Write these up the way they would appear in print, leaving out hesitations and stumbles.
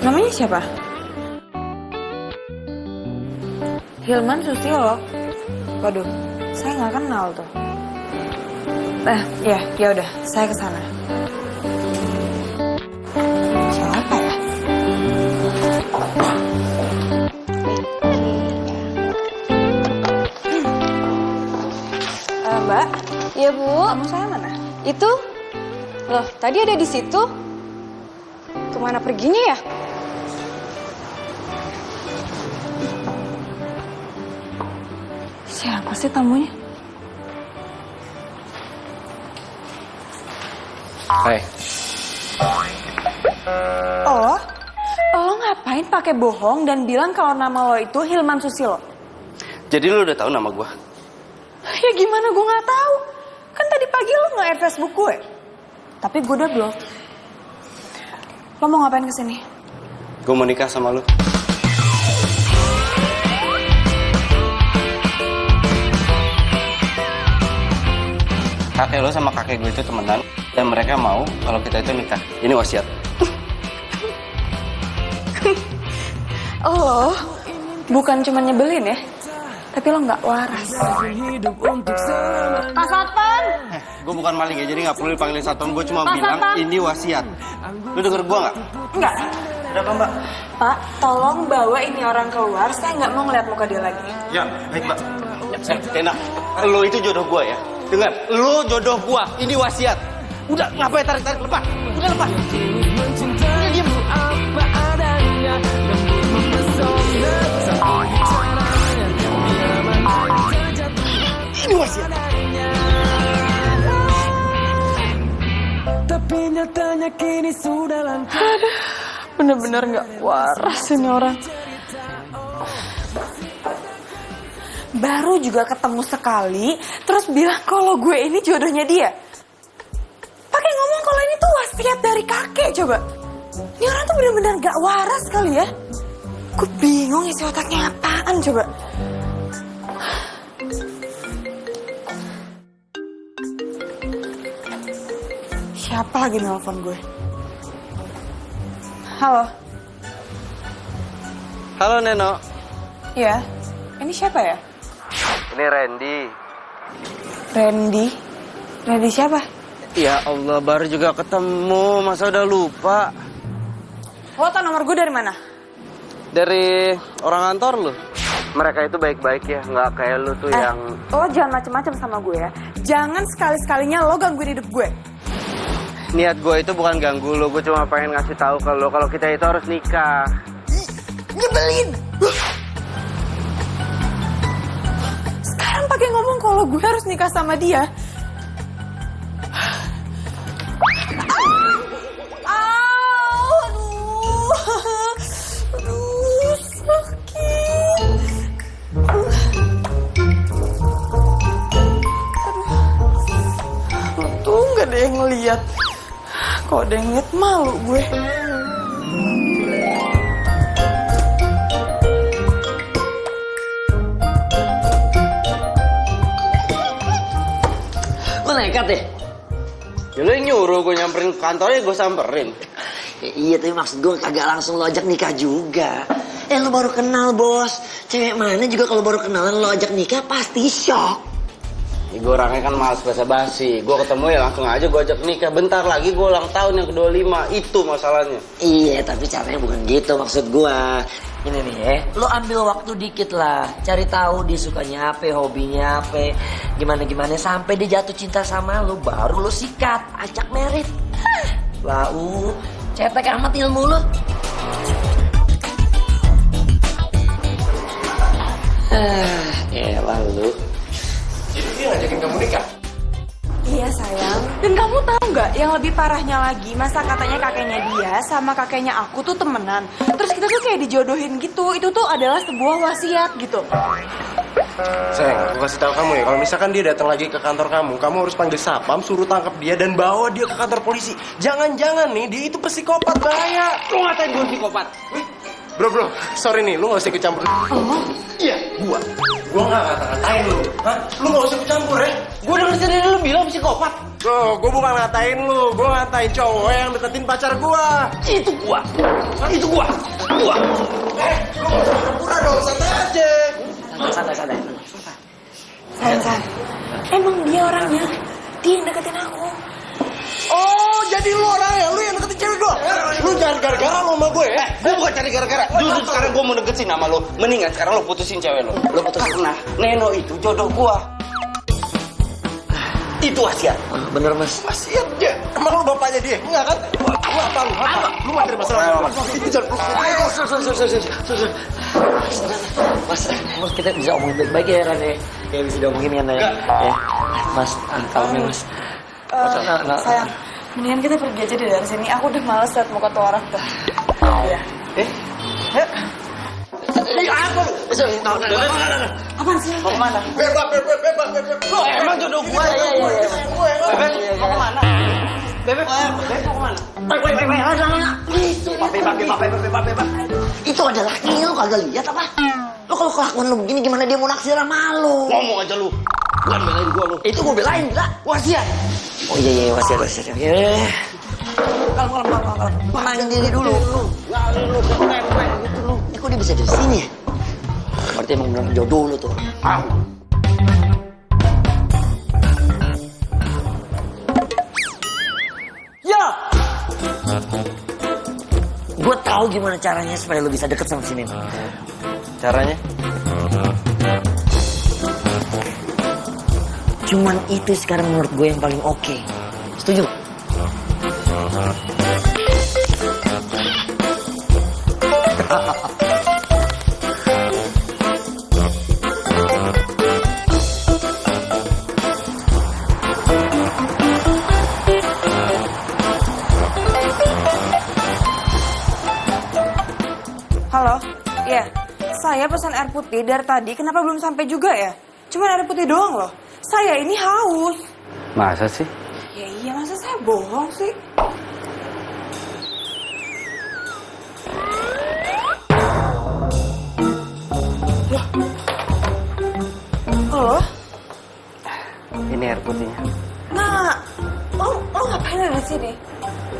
Namanya siapa? Hilman Susilo. Waduh, saya nggak kenal tuh. Ya udah, saya ke sana. Siapa ya? Mbak, Iya Bu, kamu saya mana? itu loh tadi ada di situ. Kemana perginya ya? Siapa sih tamunya? Hai. Lo ngapain pakai bohong dan bilang kalau nama lo itu Hilman Susilo? Jadi lu udah tahu nama gua? Ya gimana gue nggak tahu? Kan tadi pagi lo nge-add Facebook gue. Tapi gue udah blok. Lo mau ngapain kesini? Gua mau nikah sama lu. Kakek lo sama kakek gue itu temenan dan mereka mau kalau kita itu nikah. Ini wasiat. Oh, bukan cuma nyebelin ya, tapi lo nggak waras. Pak Satpam! Gue bukan maling ya, jadi nggak perlu dipanggilin satpam. Gue cuma Pak bilang Satpam. ini wasiat. Lu denger gua nggak? Enggak. Udah kan, Mbak? Pak, tolong bawa ini orang keluar. Saya nggak mau ngeliat muka dia lagi. Ya, baik, Mbak. Tena, lo itu jodoh gua ya. Dengar, lo jodoh gua. Ini wasiat. Udah, ngapain tarik-tarik, lepas. Udah lepas. Udah diam. Ini wasiat. Tapi nyatanya kini sudah lancar. Bener-bener nggak waras ini orang. Baru juga ketemu sekali, terus bilang kalau gue ini jodohnya dia. Pakai ngomong kalau ini tuh wasiat dari kakek, coba. Ini orang tuh bener-bener gak waras kali ya. Gue bingung isi otaknya apaan, coba. Siapa lagi nelfon gue? Halo? Halo, Neno. Iya, ini siapa ya? Ini Randy. Randy? Randy siapa? Ya Allah, baru juga ketemu. Masa udah lupa? Lo tau nomor gue dari mana? Dari orang kantor lu. Mereka itu baik-baik ya, nggak kayak lu tuh yang... Lo jangan macem-macem sama gue ya. Jangan sekali-sekalinya lo gangguin hidup gue. Niat gue itu bukan ganggu lu, gue cuma pengen ngasih tahu ke lu kalau kita itu harus nikah. Nyebelin! Sekarang pakai ngomong kalau gue harus nikah sama dia. Aduh, sakit. Untung gak ada yang ngeliat. Kok ada yang ngeliat malu gue. Lo nekat deh. Ya lu yang nyuruh gue nyamperin ke kantornya, gue samperin. Ya, iya tapi maksud gue kagak langsung lo ajak nikah juga. Lo baru kenal bos. Cewek mana juga kalau baru kenalan lo ajak nikah pasti shock. Ya, gue orangnya kan males basa-basi. Gue ketemu ya langsung aja gue ajak nikah. Bentar lagi gue ulang tahun yang ke-25. Itu masalahnya. Iya tapi caranya bukan gitu maksud gue. Ini nih lo ambil waktu dikit lah. Cari tahu dia sukanya apa, hobinya apa. Gimana-gimana sampai dia jatuh cinta sama lo. Baru lo sikat, ajak merit. Lau, cetek amat ilmu lo. Elah lu. Jadi dia ngajakin kamu nikah? Iya sayang. Dan kamu tahu nggak yang lebih parahnya lagi, masa katanya kakeknya dia sama kakeknya aku tuh temenan. Terus kita tuh kayak dijodohin gitu. Itu tuh adalah sebuah wasiat gitu. Sayang, aku kasih tahu kamu ya, kalau misalkan dia datang lagi ke kantor kamu harus panggil satpam, suruh tangkap dia dan bawa dia ke kantor polisi. Jangan-jangan nih, dia itu psikopat, bahaya. Lu ngatain gue psikopat? Bro, sorry nih, lu gak usah ikut campur. Iya, gua gak ngata-ngatain lu. Hah? Lu gak usah ikut campur ya. Gue denger sendiri lu bilang psikopat. Tuh, gue bukan ngatain lu, gue ngatain cowok yang deketin pacar gue. Itu gua. Itu gua. Gua. Lu pura-pura dong, santai aja. Santai. Sayang, emang dia orangnya. Dia yang deketin aku. Oh, jadi lu orangnya, lu yang deketin cewek gue. Lu jangan gara-gara lu sama gue ya. Gue bukan cari gara-gara. Justru sekarang gue mau deketin sama lo. Mendingan sekarang lo putusin cewek lo. Lo putusin. Karena Neno itu jodoh gue. Itu wasiat. Bener mas. Wasiat dia. Emang lu bapaknya dia? Enggak kan? Lu apa lu? Apa? Lu materi masalah. Itu jangan Mas, kita bisa omongin baik-baik ya Ran ya. Ya bisa diomongin kan ya. Ya. Mas, kalem ya mas. Sayang, mendingan kita pergi aja deh dari sini. Aku udah males liat muka tuh orang tuh. Iya. Yuk. Apaan sih? Mau kemana? bebas. Lo emang jodoh gue ya? Bebek, mau kemana? Bebek, mau kemana? Itu ada laki lu kagak lihat apa? Lo kalau kelakuan lu begini gimana dia mau naksir sama lu? Ngomong aja lu. Bukan belain gue lu. Itu gue belain gila. Wasiat. Oh iya wasiat. Ya. Kalem. Tenangin diri dulu. Lu gitu lu. Kok dia bisa dari sini ya? Berarti emang bener jodoh lu tuh. Ya. Gue tahu gimana caranya supaya lu bisa deket sama si Neno. Caranya? Cuman itu sekarang menurut gue yang paling oke. Setuju? Halo? Iya. Saya pesan air putih dari tadi. Kenapa belum sampai juga ya? Cuma air putih doang loh. Saya ini haus. Masa sih? Ya iya, masa saya bohong sih? Loh? Halo? Ini air putihnya. Nah, lo ngapain ada di sini?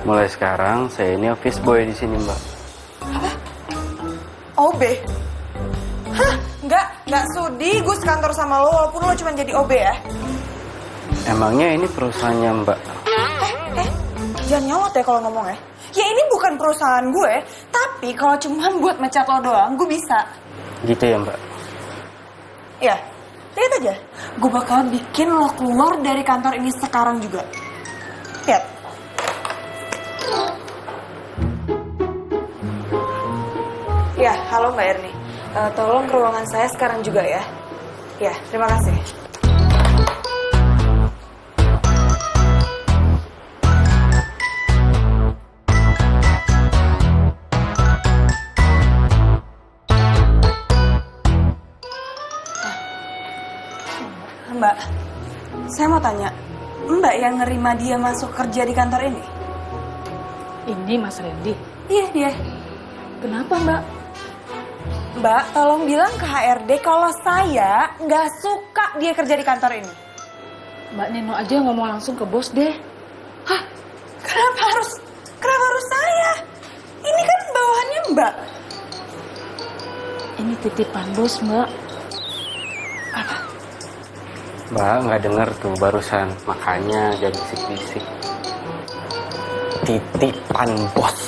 Mulai sekarang saya ini office boy di sini, Mbak. OB? Hah? Nggak sudi gue sekantor sama lo walaupun lo cuma jadi OB ya? Emangnya ini perusahaannya, Mbak? Jangan nyolot ya kalau ngomong ya. Ya ini bukan perusahaan gue, tapi kalau cuma buat mecat lo doang, gue bisa. Gitu ya, Mbak? Ya, lihat aja. Gue bakal bikin lo keluar dari kantor ini sekarang juga. Lihat. Ya, halo Mbak Erni. Tolong ke ruangan saya sekarang juga ya. Ya, terima kasih. Mbak, saya mau tanya, Mbak yang nerima dia masuk kerja di kantor ini? Ini Mas Randy. Iya, dia. Kenapa Mbak? Mbak, tolong bilang ke HRD kalau saya nggak suka dia kerja di kantor ini. Mbak Neno aja ngomong langsung ke bos deh. Hah? Kenapa harus saya? Ini kan bawahannya Mbak. Ini titipan bos Mbak. Mbak nggak denger tuh barusan, makanya jadi bisik-bisik. Titipan bos.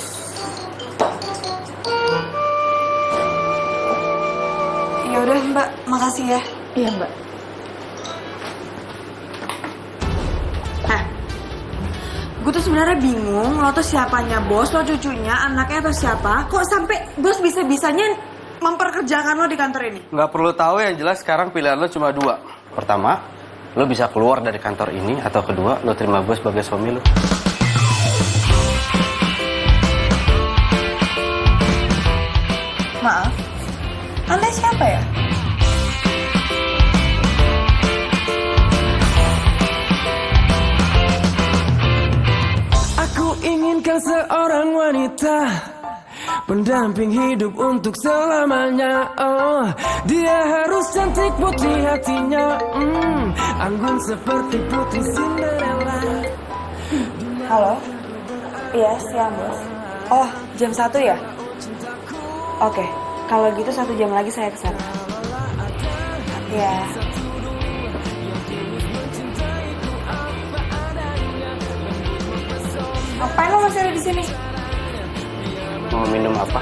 Ya udah Mbak, makasih ya. Iya Mbak. Nah, gue tuh sebenarnya bingung, lo tuh siapanya bos, lo cucunya, anaknya atau siapa? Kok sampai bos bisa-bisanya memperkerjakan lo di kantor ini? Nggak perlu tahu, yang jelas sekarang pilihan lo cuma dua. Pertama, lo bisa keluar dari kantor ini, atau kedua, lo terima gue sebagai suami lo. Maaf, Anda siapa ya? Aku inginkan seorang wanita pendamping hidup untuk selamanya. Oh, dia harus cantik putri hatinya, anggun seperti putri Cinderella. Halo? Iya, siang bos. Oh, jam 1 ya? Oke, kalau gitu 1 jam lagi saya kesana. Iya. Ngapain lo masih ada di sini? Mau minum apa?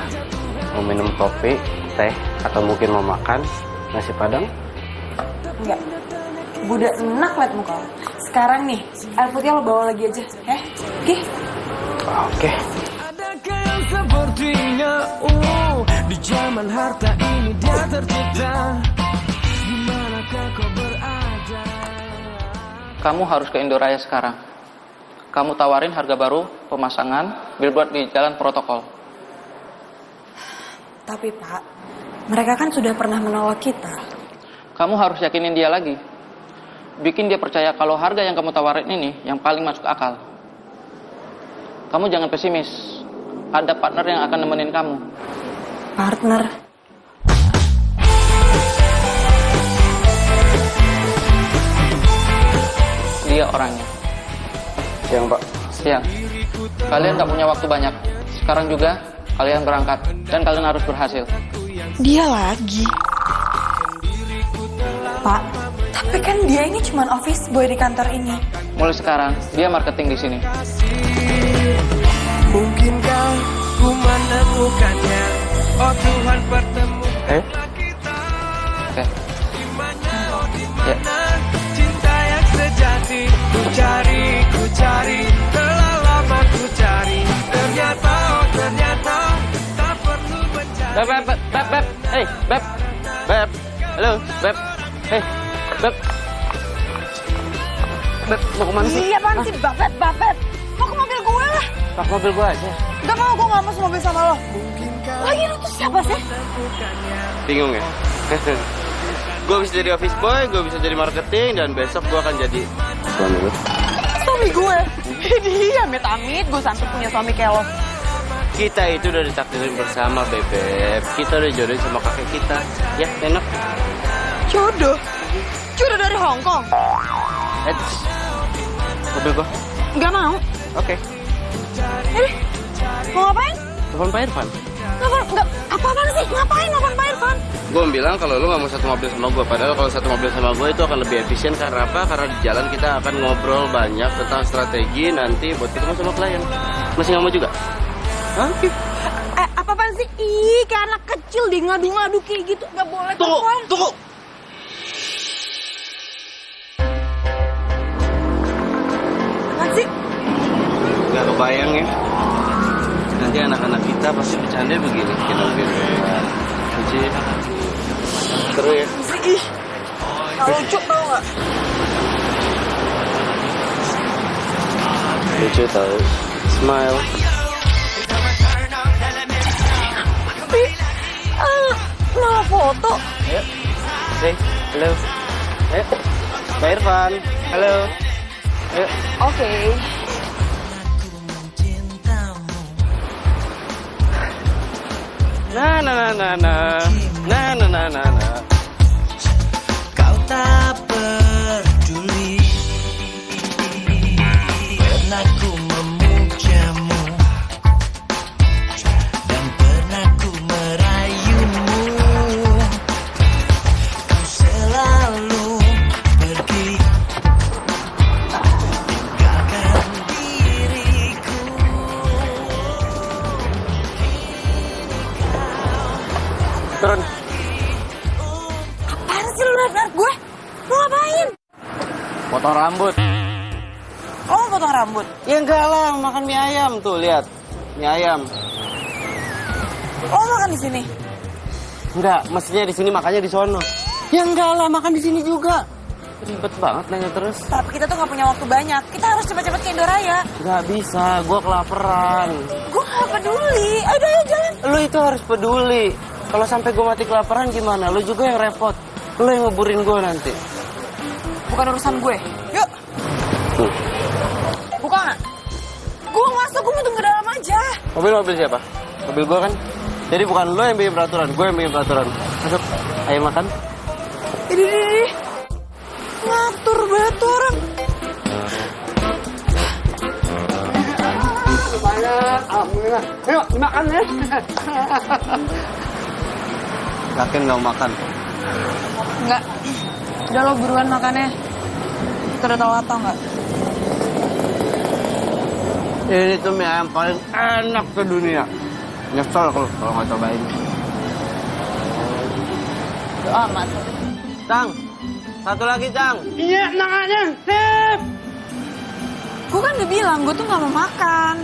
Mau minum kopi, teh, atau mungkin mau makan nasi padang? Enggak. Gue udah enak liat muka lo. Sekarang nih, air putih lo bawa lagi aja, ya? Oke? Oke. Adakah yang sepertinya, di zaman harta ini dia tercipta. Dimanakah kau berada? Kamu harus ke Indoraya sekarang. Kamu tawarin harga baru, pemasangan, billboard di jalan protokol. Tapi Pak, mereka kan sudah pernah menolak kita. Kamu harus yakinin dia lagi. Bikin dia percaya kalau harga yang kamu tawarin ini yang paling masuk akal. Kamu jangan pesimis. Ada partner yang akan nemenin kamu. Partner? Dia orangnya. Siang, Pak. Siang. Kalian gak punya waktu banyak. Sekarang juga kalian berangkat. Dan kalian harus berhasil. Dia lagi. Pak, tapi kan dia ini cuma office boy di kantor ini. Mulai sekarang, dia marketing di sini. Mungkinkah ku menemukannya? Oh Tuhan, pertemukan kita. Oke. Ya. Cinta yang sejati ku cari, telah lama ku cari. Ternyata, tak perlu mencari. Beb. Hey, Beb. Beb. Halo, Beb. Hey, Beb. Beb, mau kemana sih? Iya apaan sih, Bapet. Mau ke mobil gue lah. Pak, mobil gua aja. Gak mau, gue gak mau semobil sama lo. Lagi lu tuh siapa sih? Bingung ya? Gue bisa jadi office boy, gue bisa jadi marketing, dan besok gue akan jadi suami lu. Suami gue? Dia amit-amit, gue sampai punya suami kayak lo. Kita itu udah ditakdirin bersama, Bebek. Kita udah jodohin sama kakek kita. Ya, enak. Jodoh? Jodoh dari Hongkong? Mobil gue. Gak mau. Oke. Mau ngapain? Telepon Pak Irfan. Apa-apaan sih? Ngapain nelfon Pak Irfan? Gue bilang kalau lu gak mau satu mobil sama gue. Padahal kalau satu mobil sama gue itu akan lebih efisien. Karena apa? Karena di jalan kita akan ngobrol banyak tentang strategi nanti buat ketemu sama klien. Masih gak mau juga? Oke. Apa-apaan sih? Ih, kayak anak kecil di ngadu-ngadu kayak gitu. Gak boleh telepon. Tunggu. Apaan sih? Gak kebayang ya. Nanti anak-anak kita pasti bercanda begini. Kita begini. Lucu ya. Seru ya. Ih, gak lucu tau gak? Lucu tau. Smile. Malah foto. Ayo. Say hello. Ayo. Pak Irfan. Halo. Ayo. Oke. Na. Kau tak peduli. Pernah ku memujamu dan pernah ku merayumu. Kau selalu pergi, tinggalkan diriku. Turun. Apaan sih lu narik gue? Mau ngapain? Potong rambut. Oh, mau potong rambut? Ya enggak lah, makan mie ayam tuh, lihat. Mie ayam. Oh, makan di sini? Enggak, mestinya di sini makannya di sono. Ya enggak lah, makan di sini juga. Ribet banget nanya terus. Tapi kita tuh gak punya waktu banyak. Kita harus cepet-cepet ke Indoraya. Enggak bisa, gua kelaparan. Gue gak peduli. Ayo jalan. Lu itu harus peduli. Kalau sampai gua mati kelaparan gimana? Lu juga yang repot. Lu yang ngeburin gua nanti. Bukan urusan gue. Yuk. Buka gak? Gue masuk, gue mau tunggu dalam aja. Mobil siapa? mobil gue kan. Jadi bukan lo yang bikin peraturan, gue yang bikin peraturan. Masuk, ayo makan. Idih. Ngatur banget tuh orang. Yakin gak mau makan? Enggak. Udah lo buruan makannya. Kita udah telat tau nggak? Ini tuh mie ayam paling enak sedunia. Nyesel kalau nggak cobain. Doa amat. Cang, satu lagi Cang. Gue kan udah bilang, gue tuh gak mau makan.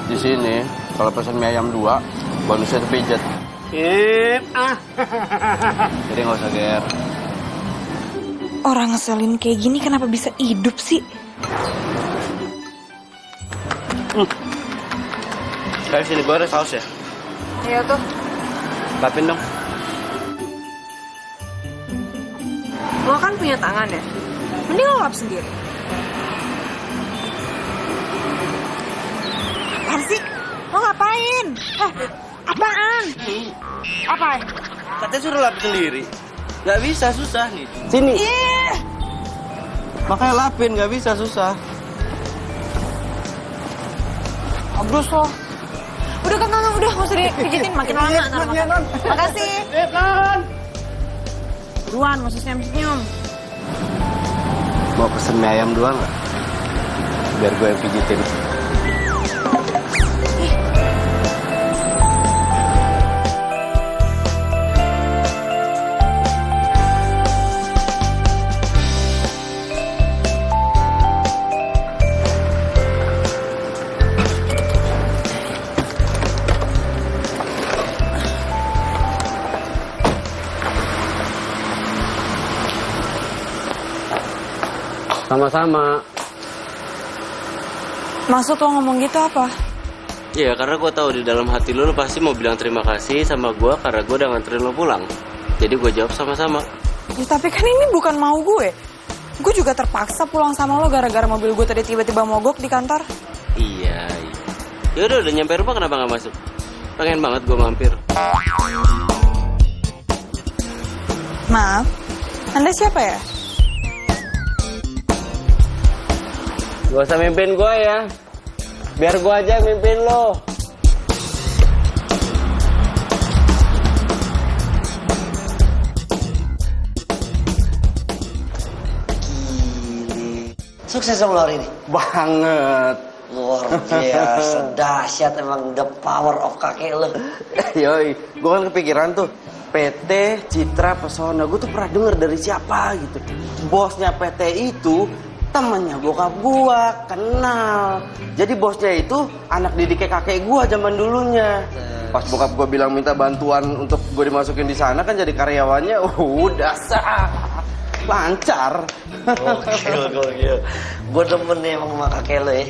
Di sini kalau pesan mie ayam 2, bonusnya terpijat. Jadi nggak usah GR. Orang ngeselin kayak gini kenapa bisa hidup sih? Kayak sini gue ada saus ya. Iya tuh. Lapin dong. Lo kan punya tangan ya? Mending lo lap sendiri. Apaan sih? Lo ngapain? Apaan? Apa? Katanya suruh lapin sendiri. Gak bisa, susah nih. Sini. Ih! Makanya lapin, gak bisa, susah. Abus lo. Udah kan, udah gak usah dipijitin makin lama ntar makan. Makasih. Buruan, gak usah senyum-senyum. Mau pesen mie ayam 2 nggak? Biar gue yang pijitin. Sama-sama. Maksud lo ngomong gitu apa? Iya, karena gue tahu di dalam hati lo pasti mau bilang terima kasih sama gue karena gue udah nganterin lo pulang. Jadi gue jawab sama-sama. Ya, tapi kan ini bukan mau gue. Gue juga terpaksa pulang sama lo gara-gara mobil gue tadi tiba-tiba mogok di kantor. Iya. Ya udah nyampe rumah kenapa nggak masuk? Pengen banget gue mampir. Maaf, Anda siapa ya? Gak usah mimpin gue ya. Biar gue aja yang mimpin lo. Sukses dong lo hari ini. Banget. Luar biasa, dahsyat emang the power of kakek lo. Yoi, gue kan kepikiran tuh. PT Citra Pesona, gue tuh pernah denger dari siapa gitu. Bosnya PT itu temennya bokap gua, kenal. Jadi bosnya itu anak didiknya kakek gua zaman dulunya. Pas bokap gua bilang minta bantuan untuk gua dimasukin di sana kan jadi karyawannya, udah sah. Lancar. Gokil. Gua demen nih emang sama kakek lo ya.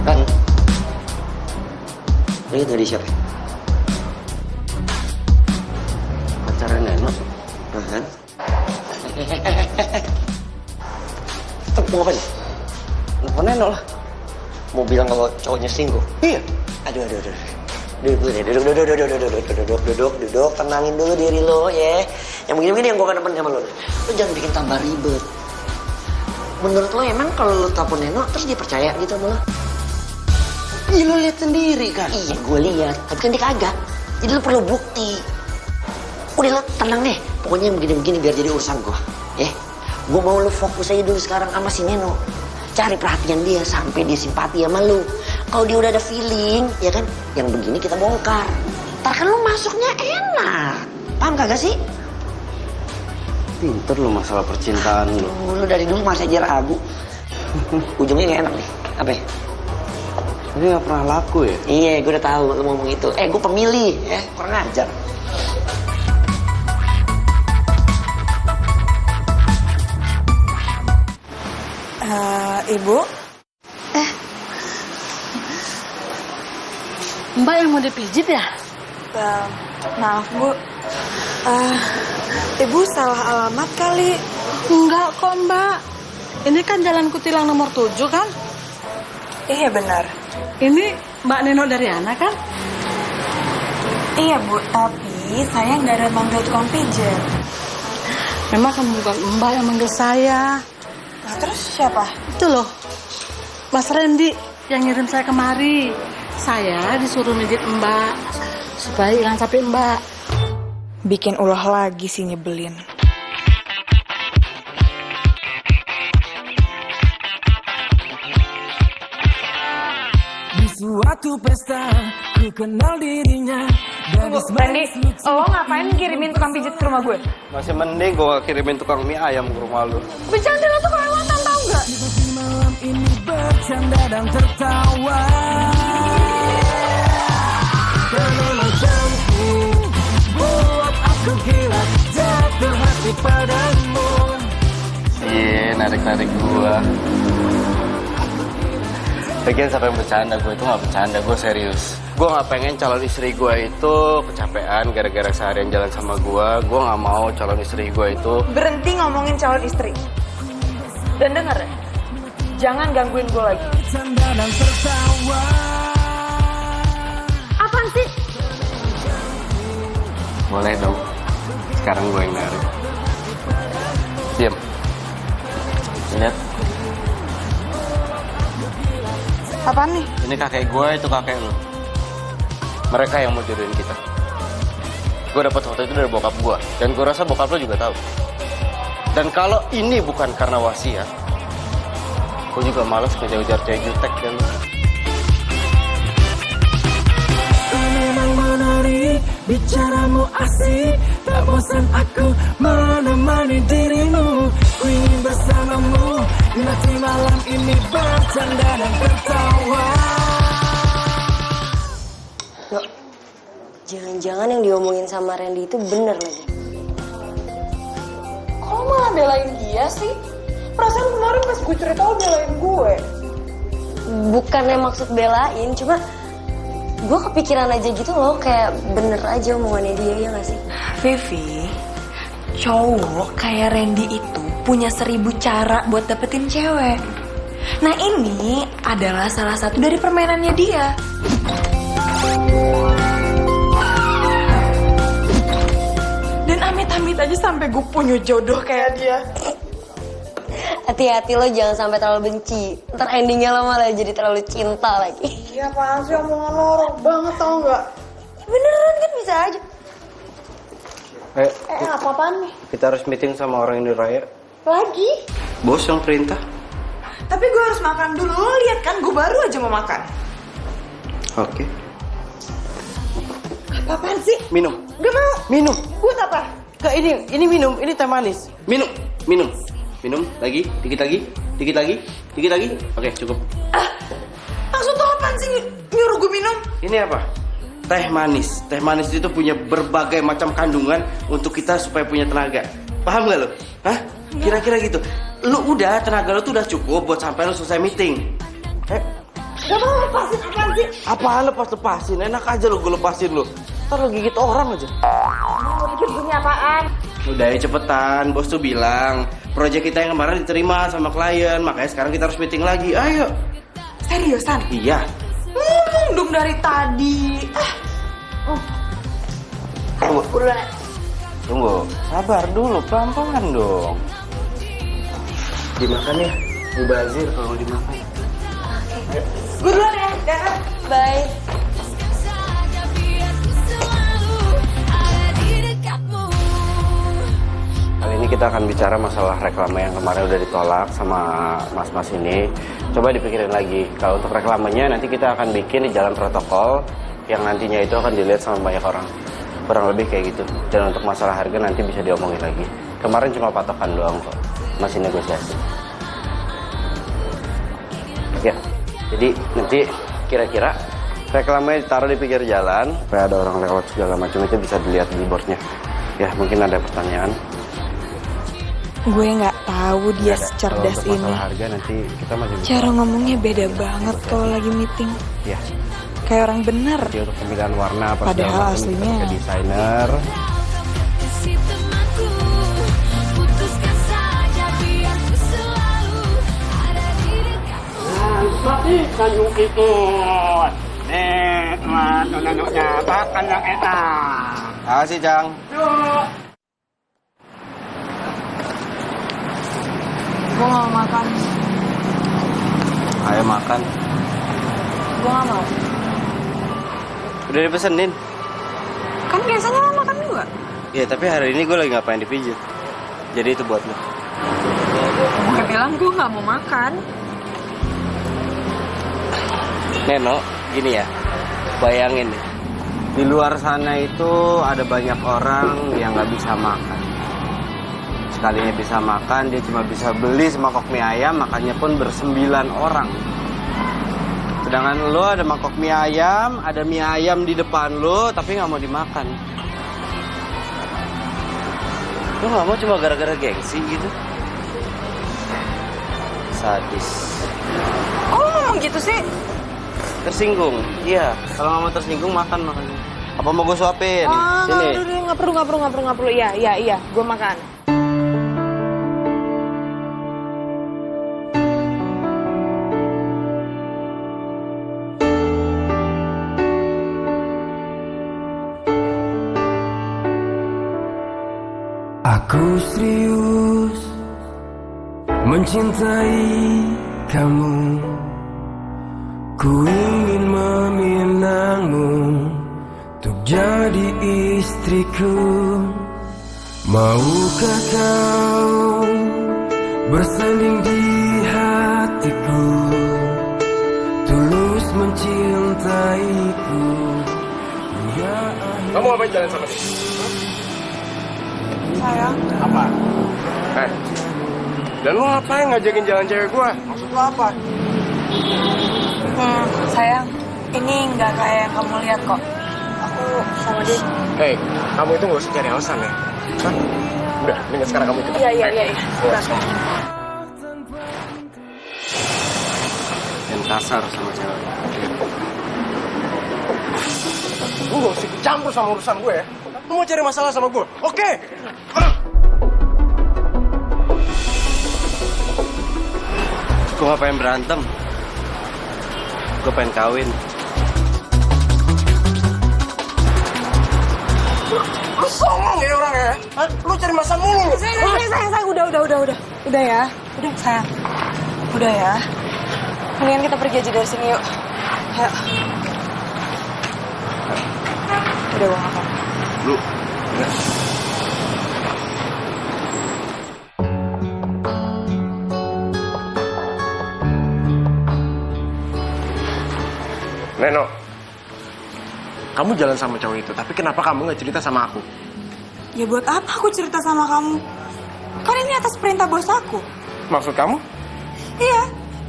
Kan, ini dari siapa? Pacarnya Neno. Kan? Mau apa nih? Nelfon Neno lah. Mau bilang kalau cowoknya selingkuh? Iya. Aduh. Duduk, tenangin dulu diri lo ya. Yang begini-begini yang gue kan demen sama lo. Lo jangan bikin tambah ribet. Menurut lo emang kalau lo telepon Neno terus dia percaya gitu sama lo? Iya lo lihat sendiri kan. Iya gue lihat, tapi kan dia kagak. Jadi lo perlu bukti. Udah lo tenang deh. Pokoknya yang begini-begini biar jadi urusan gue. Ya, gue mau lo fokus aja dulu sekarang sama si Neno. Cari perhatian dia sampai dia simpati sama lo. Kalau dia udah ada feeling, ya kan, yang begini kita bongkar. Ntar kan lo masuknya enak. Paham kagak sih? Pinter lo masalah percintaan lo. Lo dari dulu masih aja ragu. Ujungnya gak enak nih. Apa ya? Ini gak pernah laku ya? Iya, gue udah tahu lo ngomong itu. Gue pemilih, ya, kurang ajar. Ibu? Mbak yang mau dipijit ya? Maaf Bu, Ibu salah alamat kali. Enggak kok Mbak. Ini kan Jalan Kutilang nomor 7 kan? Iya benar. Ini Mbak Neno dari Ana kan? Iya Bu, tapi saya nggak ada manggil tukang pijat. Memang kamu bukan Mbak yang manggil saya. Nah terus siapa? Itu loh, Mas Randy yang ngirim saya kemari. Saya disuruh mijit Mbak supaya hilang capek Mbak. Bikin ulah lagi sih nyebelin. Di suatu pesta ku kenal dirinya. Randy, lo ngapain kirimin tukang pijat ke rumah gue? Masih mending gue kirimin tukang mie ayam ke rumah lu. Bercanda lo tuh kelewatan tau gak? Di malam ini bercanda dan tertawa. Karena cantik buat aku gila, jatuh hati padamu. Iya, narik-narik gua. Lagian siapa yang bercanda, gue itu gak bercanda, gue serius. Gue gak pengen calon istri gue itu kecapean gara-gara seharian jalan sama gue. Gue gak mau calon istri gue itu... Berhenti ngomongin calon istri. Dan denger ya, jangan gangguin gue lagi. Bercanda dan tertawa. Apaan sih? Boleh dong, sekarang gue yang narik. Diam. Lihat, Apaan nih? ini kakek gue, itu kakek lu. Mereka yang mau jodohin kita. Gue dapat foto itu dari bokap gue, dan gue rasa bokap lu juga tahu. Dan kalau ini bukan karena wasiat, gue juga males kejar-kejar cewek jutek dan Memang menarik, bicaramu asik, tak bosan aku menemani dirimu. Ku ingin bersamamu, nanti malam ini bercanda dan tertawa. Yo, jangan-jangan yang diomongin sama Randy itu bener lagi. Kok lo malah belain dia sih? Perasaan kemarin pas gue cerita lo belain gue. Bukannya maksud belain, cuma gue kepikiran aja gitu loh, kayak bener aja omongannya dia, ya gak sih? Vivi, cowok kayak Randy itu punya 1000 cara buat dapetin cewek. Nah ini adalah salah satu dari permainannya dia. Dan amit-amit aja sampai gue punya jodoh kayak dia. Hati-hati lo jangan sampai terlalu benci, ntar endingnya lo malah jadi terlalu cinta lagi. Ya apaan sih omongan lo orang banget tau gak? Beneran kan bisa aja. Apa-apaan nih? kita harus meeting sama orang Indo Raya. Lagi? Bos yang perintah. Tapi gue harus makan dulu, lo lihat kan gue baru aja mau makan. Oke. Apaan sih? Minum. Gak mau. Minum. Buat apa? Kak, ini minum, ini teh manis. Minum. Lagi, dikit lagi. Oke, cukup. Maksud lo apaan sih nyuruh gue minum? Ini apa? Teh manis. Teh manis itu punya berbagai macam kandungan untuk kita supaya punya tenaga. Paham gak lo? Hah? Kira-kira gitu. Lu udah, tenaga lu tuh udah cukup buat sampai lu selesai meeting. Gak mau lepasin, apaan sih? Apaan lepasin? Enak aja lu gue lepasin lu. Ntar lu gigit orang aja. Mau bikin bunyi apaan? Udah ya cepetan, bos tuh bilang proyek kita yang kemarin diterima sama klien, makanya sekarang kita harus meeting lagi. Ayo. Seriusan? Iya. Ngomong dong dari tadi. Tunggu, sabar dulu, pelan-pelan dong. Dimakan ya, mubazir kalau dimakan. Gue duluan ya, Dara. Bye. Kali ini kita akan bicara masalah reklame yang kemarin udah ditolak sama mas-mas ini. Coba dipikirin lagi. Kalau untuk reklamenya nanti kita akan bikin di jalan protokol yang nantinya itu akan dilihat sama banyak orang. Kurang lebih kayak gitu. Dan untuk masalah harga nanti bisa diomongin lagi. Kemarin cuma patokan doang kok. Masih negosiasi. Ya, jadi nanti kira-kira reklamenya ditaruh di pinggir jalan supaya ada orang lewat segala macam itu bisa dilihat di billboardnya. Ya, mungkin ada pertanyaan. Gue nggak tahu dia secerdas Kalau untuk ini. masalah harga nanti kita masih bisa. Cara ngomongnya beda banget kalau lagi meeting. Ya, kayak orang bener. Jadi untuk pemilihan warna apa Padahal segala macam, aslinya. kita ke desainer. Sanjung ikut. Teman, nononnya makan yang enak. Kasih, Cang. Gue gak mau makan. Ayo makan. Gue gak mau. Udah dipesenin. Kan biasanya lo makan juga. Ya tapi hari ini gue lagi gak pengen dipijit. Jadi itu buat lo. Gue bilang gue gak mau makan. Neno, gini ya. Bayangin nih. Di luar sana itu ada banyak orang yang gak bisa makan. Sekalinya bisa makan, dia cuma bisa beli semangkok mie ayam, makannya pun ber9 orang. Sedangkan lo ada mangkok mie ayam, ada mie ayam di depan lo, tapi nggak mau dimakan. Lo nggak mau cuma gara-gara gengsi gitu? Sadis. Kok lo ngomong gitu sih? Tersinggung? Iya. Kalau nggak mau tersinggung makan makanya. Apa mau gue suapin? Sini. Nggak perlu. Iya, gue makan. Aku serius mencintai kamu. Ku ingin meminangmu untuk jadi istriku. Maukah kau bersanding di hatiku, tulus mencintaiku hingga akhir. Kamu ngapain jalan sama dia? Sayang. Apa? Dan lu ngapain ngajakin jalan cewek gua? Maksud lu apa? Sayang, ini nggak kayak yang kamu lihat kok. Aku sama dia. Hei, kamu itu gak usah cari alasan ya. Hah? Udah, mendingan sekarang kamu ikut. Iya. Udah. Dan kasar sama cewek. Lu gak usah ikut campur sama urusan gue ya. Lu mau cari masalah sama gue? Oke. Gue gak pengen berantem. Gue pengen kawin. Lu songong ya orangnya. Hah? Lu cari masalah mulu. Sayang, udah ya. Udah, sayang. Udah ya. Mendingan kita pergi aja dari sini yuk. Ayo. Udah, gue makan. Lu. Neno, kamu jalan sama cowok itu, tapi kenapa kamu gak cerita sama aku? Ya buat apa aku cerita sama kamu? Kan ini atas perintah bos aku. Maksud kamu? Iya,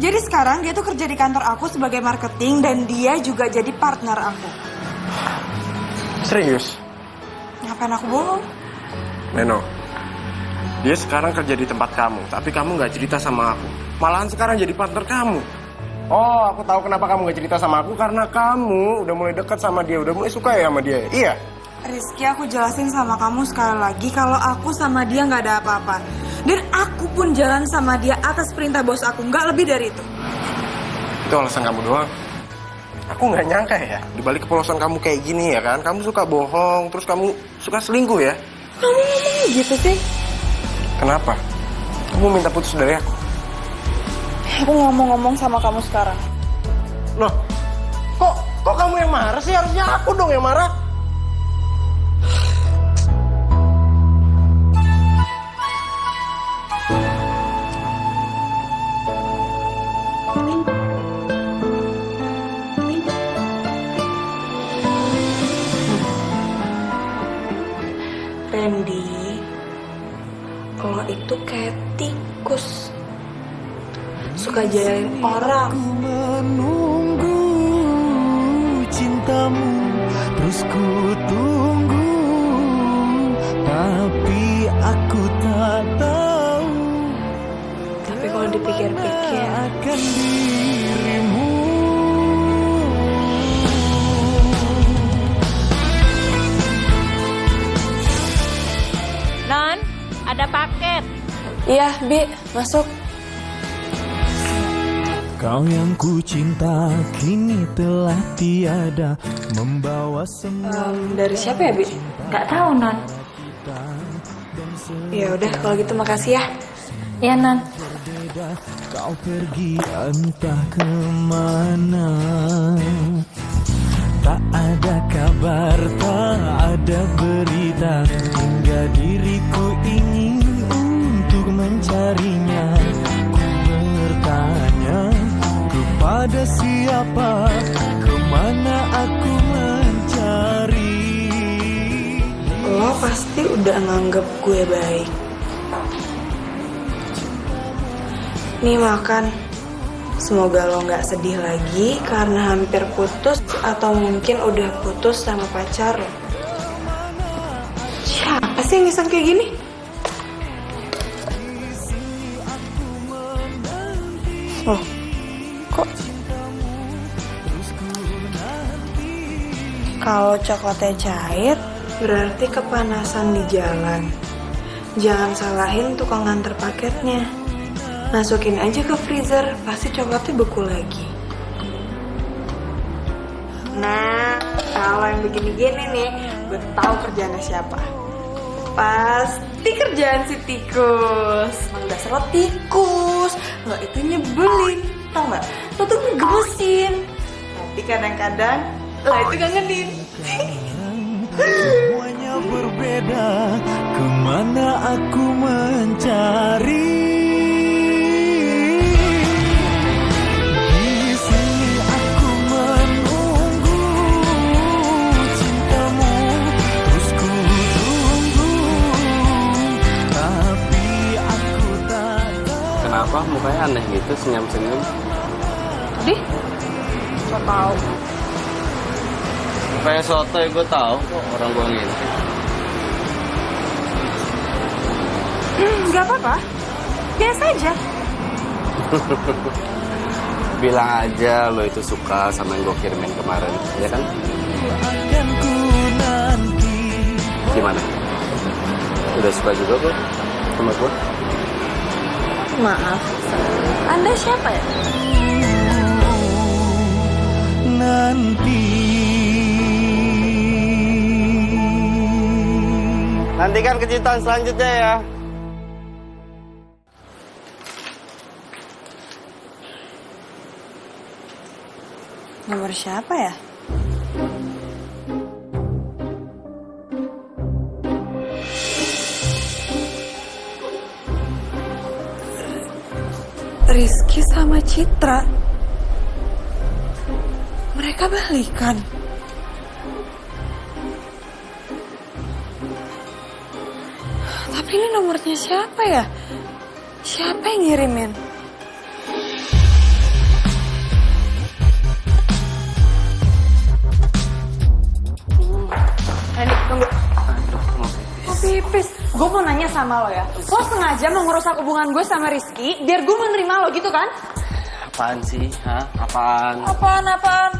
jadi sekarang dia tuh kerja di kantor aku sebagai marketing dan dia juga jadi partner aku. Serius? Ngapain aku bohong? Neno, dia sekarang kerja di tempat kamu, tapi kamu gak cerita sama aku. Malahan sekarang jadi partner kamu. Oh, aku tahu kenapa kamu gak cerita sama aku, karena kamu udah mulai dekat sama dia, udah mulai suka ya sama dia. Iya? Rizky, aku jelasin sama kamu sekali lagi kalau aku sama dia nggak ada apa-apa. Dan aku pun jalan sama dia atas perintah bos aku, nggak lebih dari itu. Itu alasan kamu doang. Aku nggak nyangka ya, dibalik kepolosan kamu kayak gini ya kan. Kamu suka bohong, terus kamu suka selingkuh ya. Kamu ngomong gitu sih? Kenapa? Kamu minta putus dari aku? Aku ngomong-ngomong sama kamu sekarang. Loh, kok kamu yang marah sih? Harusnya aku dong yang marah. Randy, lo itu kayak tikus. Suka jahilin orang. Ku menunggu cintamu, terus ku tunggu, tapi aku tak tahu. Tapi kalau dipikir-pikir, akan dirimu. ada paket. Iya, Bi, masuk. Kau yang ku cinta kini telah tiada, membawa semua. Dari siapa ya, Bi? Gak tahu, Non. Ya udah, kalau gitu makasih ya. Iya, Non. Kau pergi entah kemana, tak ada kabar, tak ada berita, hingga diriku ingin untuk mencarinya. Ku bertanya kepada siapa, kemana aku mencari. Lo pasti udah nganggep gue baik. Nih makan. Semoga lo gak sedih lagi karena hampir putus atau mungkin udah putus sama pacar lo. Siapa sih yang ngiseng kayak gini? Oh, kok? Kalau coklatnya cair, berarti kepanasan di jalan. Jangan salahin tukang nganter paketnya. Masukin aja ke freezer, pasti coklatnya beku lagi. Nah, kalau yang begini-gini nih, gue tahu kerjaannya siapa. Pasti kerjaan si tikus. Emang dasar lo tikus, lo itu nyebelin, tau gak? Lo tuh ngegemesin, tapi kadang-kadang lo itu ngangenin. Semuanya berbeda, kemana aku mencari. Di sini aku menunggu cintamu, terus ku tunggu, tapi aku tak tahu. Kenapa mukanya aneh gitu, senyum-senyum? Tadi? Gak tau. Kayak soto gue tahu kok orang gue ngintip. Gak apa-apa, biasa aja. Bilang aja lo itu suka sama yang gue kirimin kemarin, ya kan? Akan ku nanti. Gimana? Udah suka juga gue sama gue? Maaf, Anda siapa ya? Nanti. Nantikan kejutan selanjutnya ya. Nomor siapa ya? Rizky sama Citra. Mereka balikan. Tapi ini nomornya siapa ya? Siapa yang ngirimin? Dik, tunggu. Mau pipis. Gue mau nanya sama lo ya. Lo sengaja mau ngerusak hubungan gue sama Rizky biar gue menerima lo gitu kan? Apaan sih? Hah? Apaan? Apaan?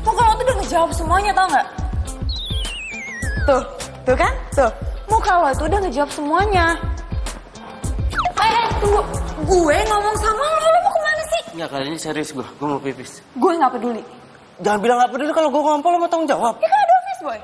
Muka lo tuh udah ngejawab semuanya, tau gak? Tuh kan? Tuh, muka lo tuh udah ngejawab semuanya. Tunggu. Gue ngomong sama lo mau kemana sih? Enggak, kali ini serius gue mau pipis. Gue gak peduli. Jangan bilang gak peduli kalau gue ngompol lo mau tanggung jawab. Ya kan ada office boy.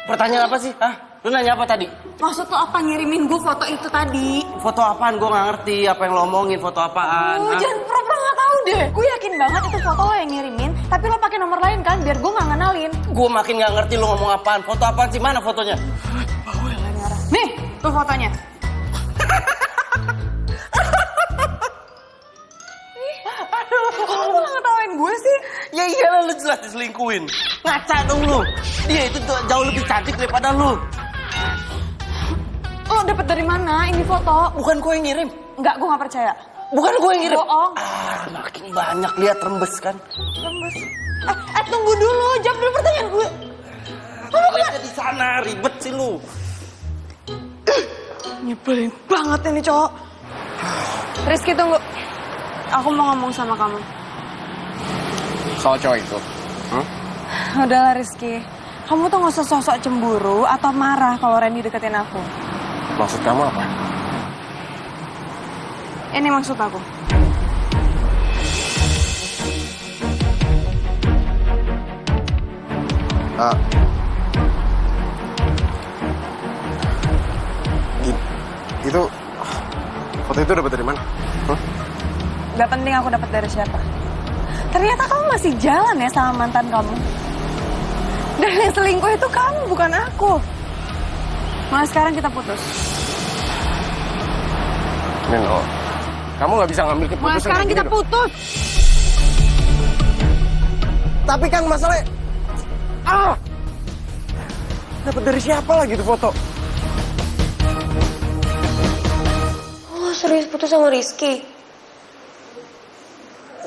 Pertanyaan apa sih? Hah? Lu nanya apa tadi? Maksud lo apa ngirimin gue foto itu tadi? Foto apaan? Gue gak ngerti apa yang lo omongin, foto apaan. Hah? Jangan pura-pura gak tahu deh. Gue yakin banget itu foto lo yang ngirimin, tapi lo pakai nomor lain kan biar gue gak ngenalin. Gue makin gak ngerti lo ngomong apaan. Foto apaan sih? Mana fotonya? Nih, tuh fotonya. Kok lo gak ngetawain gue sih? Ya iyalah lu jelas diselingkuhin. Ngaca dong lu. Dia itu jauh lebih cantik daripada lu. Lo dapet dari mana ini foto? Bukan gue yang ngirim. Enggak, gue gak percaya. Bukan gue yang ngirim. Bohong. Makin banyak lihat rembes kan. Rembes. Tunggu dulu, jawab dulu pertanyaan gue. Lihatnya di sana, ribet sih lu. Nyebelin banget ini cowok. Rizky, tunggu. Aku mau ngomong sama kamu. Soal cowok itu? Udahlah Rizky. Kamu tuh gak usah sosok cemburu atau marah kalau Randy deketin aku. Maksud kamu apa? Ini maksud aku. Itu foto itu dapat dari mana? Gak penting aku dapat dari siapa. Ternyata kamu masih jalan ya sama mantan kamu. Dan yang selingkuh itu kamu, bukan aku. Malah sekarang kita putus. Neno, kamu nggak bisa ngambil keputusan. Malah sekarang kita putus. Tapi kan masalahnya... Dapat dari siapa lagi tuh foto? Oh, serius putus sama Rizky?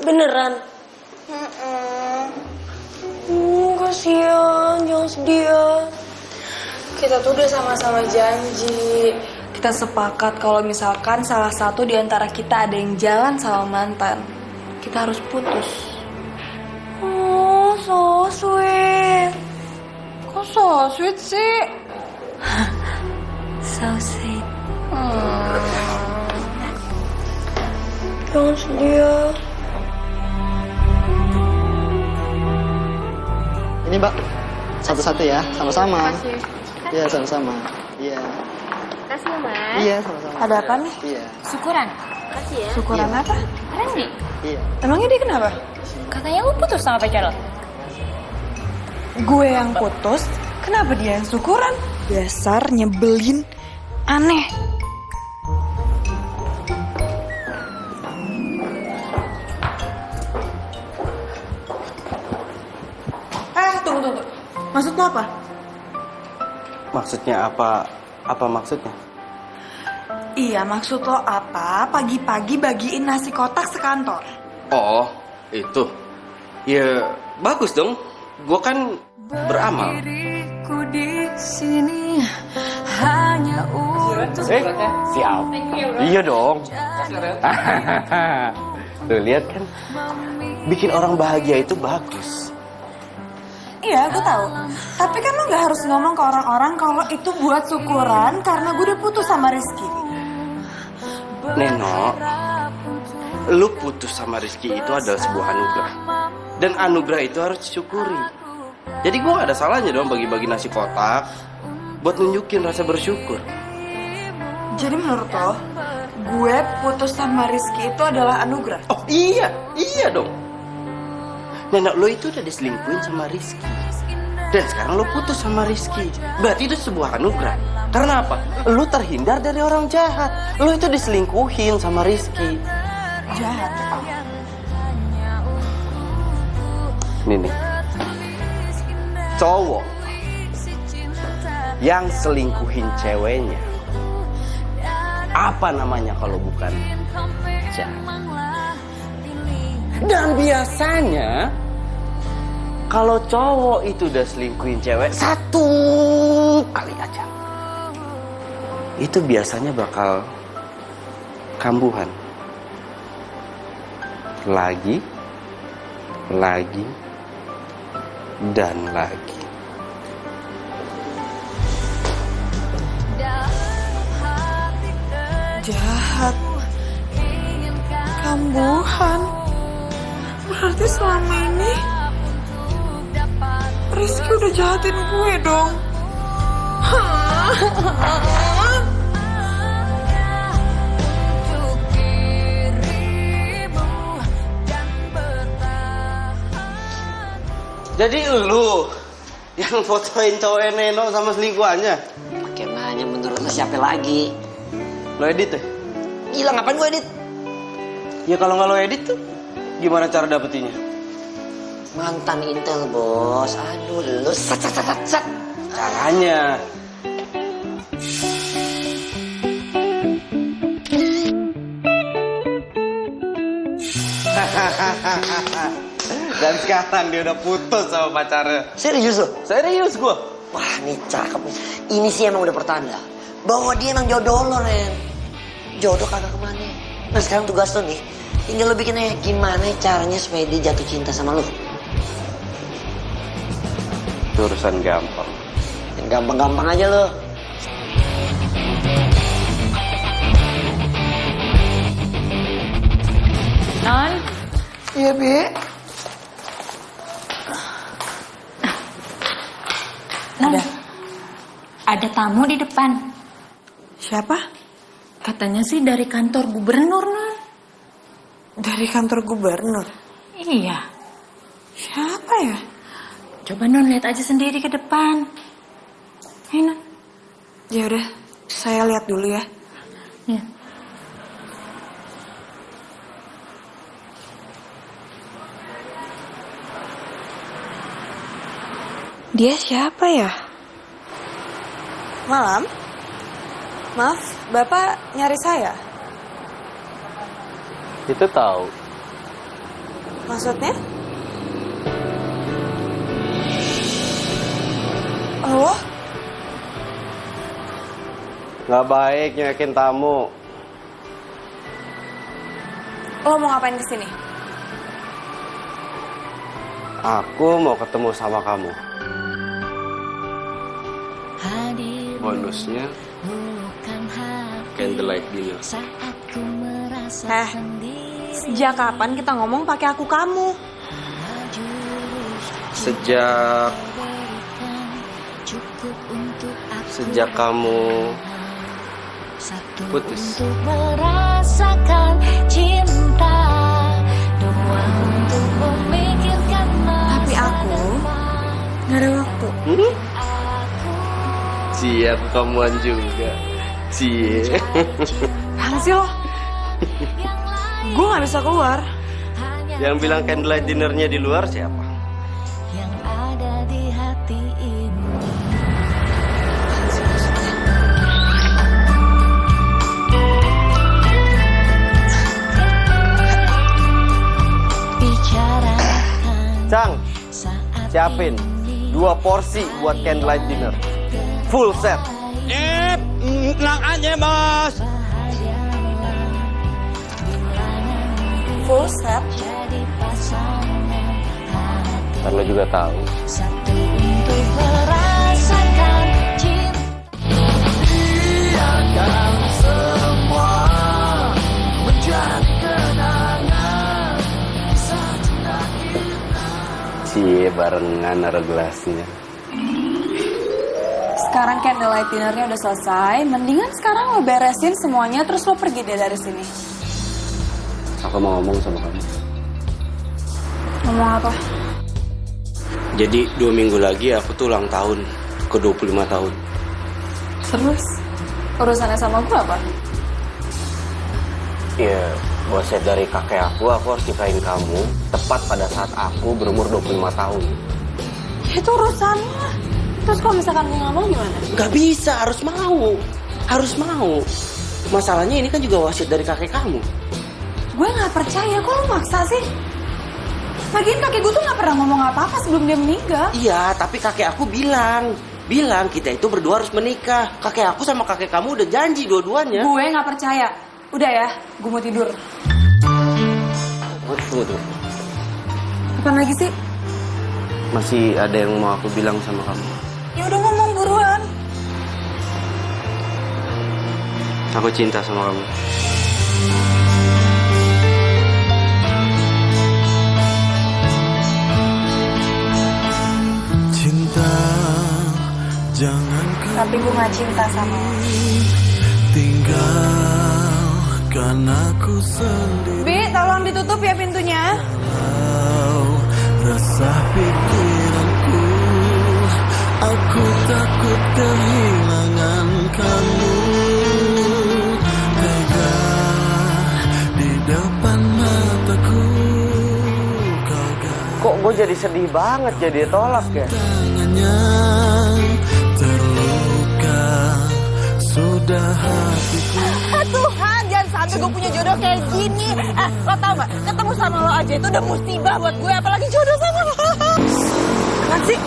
Beneran? Kasihan, jangan sedih ya. Kita tuh udah sama-sama janji. Kita sepakat kalau misalkan salah satu di antara kita ada yang jalan sama mantan, kita harus putus. Oh, so sweet. Kok so sweet sih? So sweet. Jangan sedih ya. Ini Mbak, satu-satu ya, sama-sama. Iya, sama-sama. Iya. Kasih ya, Mas. Iya, sama-sama. Ada apa nih? Iya. Syukuran. Kasih ya. Syukuran apa? Randy. Iya. Emangnya dia kenapa? Katanya lu putus sama pacar lo. Gue yang putus, kenapa dia yang syukuran? Dasar nyebelin, aneh. Tunggu. Maksud lo apa? Maksudnya apa? Apa maksudnya? Iya, maksud lo apa? Pagi-pagi bagiin nasi kotak sekantor. Oh, itu. Ya, bagus dong. Gue kan beramal. Siap. Iya dong. Tuh, lihat kan. Bikin orang bahagia itu bagus. Iya, gue tahu. Tapi kan lo gak harus ngomong ke orang-orang kalau itu buat syukuran karena gue udah putus sama Rizky. Neno, lu putus sama Rizky itu adalah sebuah anugerah. Dan anugerah itu harus disyukuri. Jadi gue gak ada salahnya dong bagi-bagi nasi kotak buat nunjukin rasa bersyukur. Jadi menurut lo, gue putus sama Rizky itu adalah anugerah? Oh iya dong. Nenek lo itu udah diselingkuhin sama Rizky. Dan sekarang lo putus sama Rizky. Berarti itu sebuah anugerah. Karena apa? Lo terhindar dari orang jahat. Lo itu diselingkuhin sama Rizky. Jahat? Nih. Cowok yang selingkuhin ceweknya, apa namanya kalau bukan jahat? Dan biasanya kalau cowok itu udah selingkuhin cewek satu kali aja, itu biasanya bakal kambuhan. Lagi, dan lagi. Jahat. Kambuhan. Berarti selama ini Rizky udah jahatin gue dong. Jadi lu yang fotoin cowok Neno sama selingkuhannya? Pakai nanya menurut lo siapa lagi? Lo edit ya? Gila, ngapain gue edit? Ya kalau nggak lo edit tuh gimana cara dapetinnya? Mantan Intel, bos. Aduh, lu sat. Caranya dan sekarang dia udah putus sama pacarnya. Serius lo? Serius gua. Wah, ini cakep nih. Ini sih emang udah pertanda bahwa dia emang jodoh lo, Ren. Jodoh kagak kemana. Nah, sekarang tugas lo nih, tinggal lo bikin aja gimana caranya supaya dia jatuh cinta sama lo. Tuh urusan gampang. Yang gampang-gampang aja lo. Non, Iya, Bi. ada tamu di depan. Siapa? Katanya sih dari kantor gubernur, Non. Dari kantor gubernur. Iya. Siapa ya? Coba Non lihat aja sendiri ke depan. Ayo, Non. Ya udah, saya lihat dulu ya. Ya. Dia siapa ya? Malam? Maaf, Bapak nyari saya? Itu tahu. Maksudnya? Oh, Nggak baik nyakin tamu. lo mau ngapain kesini? Aku mau ketemu sama kamu. Bonusnya candlelight dinner. Sejak kapan kita ngomong pakai aku kamu? Sejak kamu putus. Tapi aku nggak ada waktu. Siap kamuan juga. Cie. Apaan sih lo? Gue nggak bisa keluar. Yang bilang candlelight dinnernya di luar siapa? Cang, siapin 2 porsi buat candlelight dinner. Full set. Tenang aja, Bos. Full set. Kan lo juga tahu. Cie, barengan naruh gelasnya. Sekarang candlelight dinnernya udah selesai. Mendingan sekarang lo beresin semuanya terus lo pergi deh dari sini. Aku mau ngomong sama kamu. Ngomong apa? Jadi 2 minggu lagi aku tuh ulang tahun ke 25 tahun. Terus? Urusannya sama gue apa? Iya, wasiat dari kakek aku harus nikahin kamu tepat pada saat aku berumur 25 tahun. Itu urusan lo. Terus kalau misalkan gue nggak mau gimana? Gak bisa, harus mau. Harus mau. Masalahnya ini kan juga wasiat dari kakek kamu. Gue nggak percaya, kok lo maksa sih? Lagian kakek gue tuh nggak pernah ngomong apa-apa sebelum dia meninggal. Iya, tapi kakek aku bilang kita itu berdua harus menikah. Kakek aku sama kakek kamu udah janji dua-duanya. Gue nggak percaya. Udah ya, gue mau tidur. Tunggu. Apaan lagi sih? Masih ada yang mau aku bilang sama kamu. Ya udah ngomong buruan. Aku cinta sama kamu. Cinta, jangan Tapi gue nggak cinta sama lo. tinggalkan aku sendiri. Bi, tolong ditutup ya pintunya. Resah pikiranku, aku takut kehilangan kamu. Tega di depan mataku, kau Kok gue jadi sedih banget, jadi tolak ya? tangannya terluka sudah hatiku. Tuhan, jangan sampai gue punya jodoh kayak gini. Lo tau gak, ketemu sama lo aja itu udah musibah buat gue, apalagi jodoh sama lo. Apaan sih?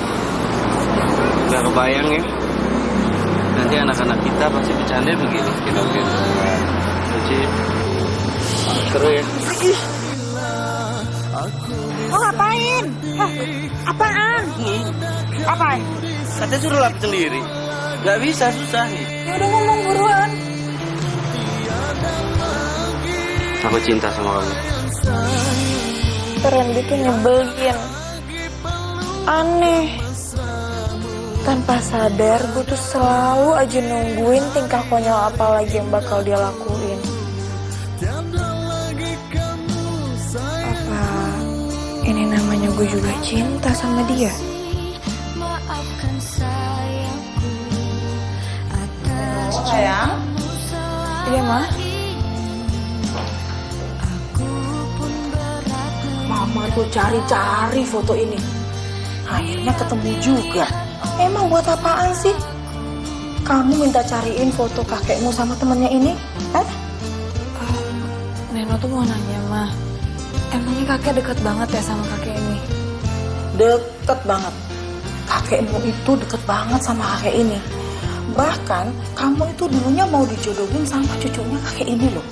Gak kebayang ya. Nanti anak-anak kita pasti bercanda begini. Kita Lucu. Seru ya. Lo ngapain? Apaan? Apa? Katanya suruh lapis sendiri. Gak bisa, susah nih. Ya udah ngomong buruan. Aku cinta sama kamu. Randy tuh nyebelin. Aneh. Tanpa sadar gue tuh selalu aja nungguin tingkah konyol apa lagi yang bakal dia lakuin. Apa ini namanya gue juga cinta sama dia? Sayang? Iya, Ma? Mama tuh cari-cari foto ini. Akhirnya ketemu juga. Emang buat apaan sih? Kamu minta cariin foto kakekmu sama temennya ini? Hah? Neno tuh mau nanya, Ma. Emangnya kakek deket banget ya sama kakek ini? Deket banget. Kakekmu itu deket banget sama kakek ini. Bahkan kamu itu dulunya mau dijodohin sama cucunya kakek ini loh.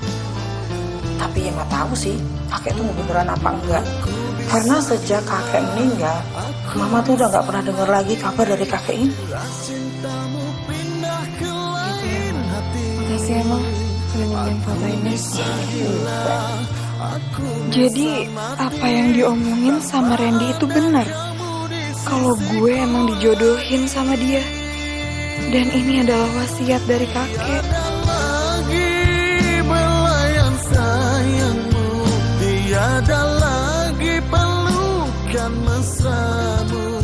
Tapi ya nggak tahu sih kakek itu beneran apa enggak. Karena sejak kakek meninggal, Mama tuh udah nggak pernah dengar lagi kabar dari kakek ini. Gitu ya, Ma. Makasih ya, Ma, udah minjem foto ini. Jadi apa yang diomongin sama Randy itu benar. Kalau gue emang dijodohin sama dia. Dan ini adalah wasiat dari kakek. Tiada lagi pelukan mesramu.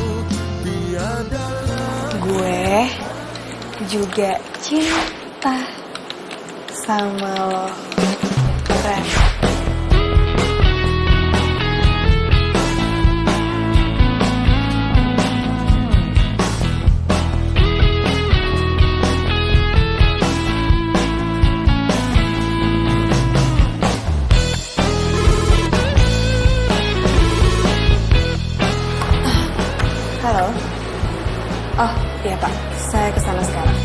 Gue juga cinta sama lo, Ren. Halo. Oh, iya Pak. Saya kesana sekarang.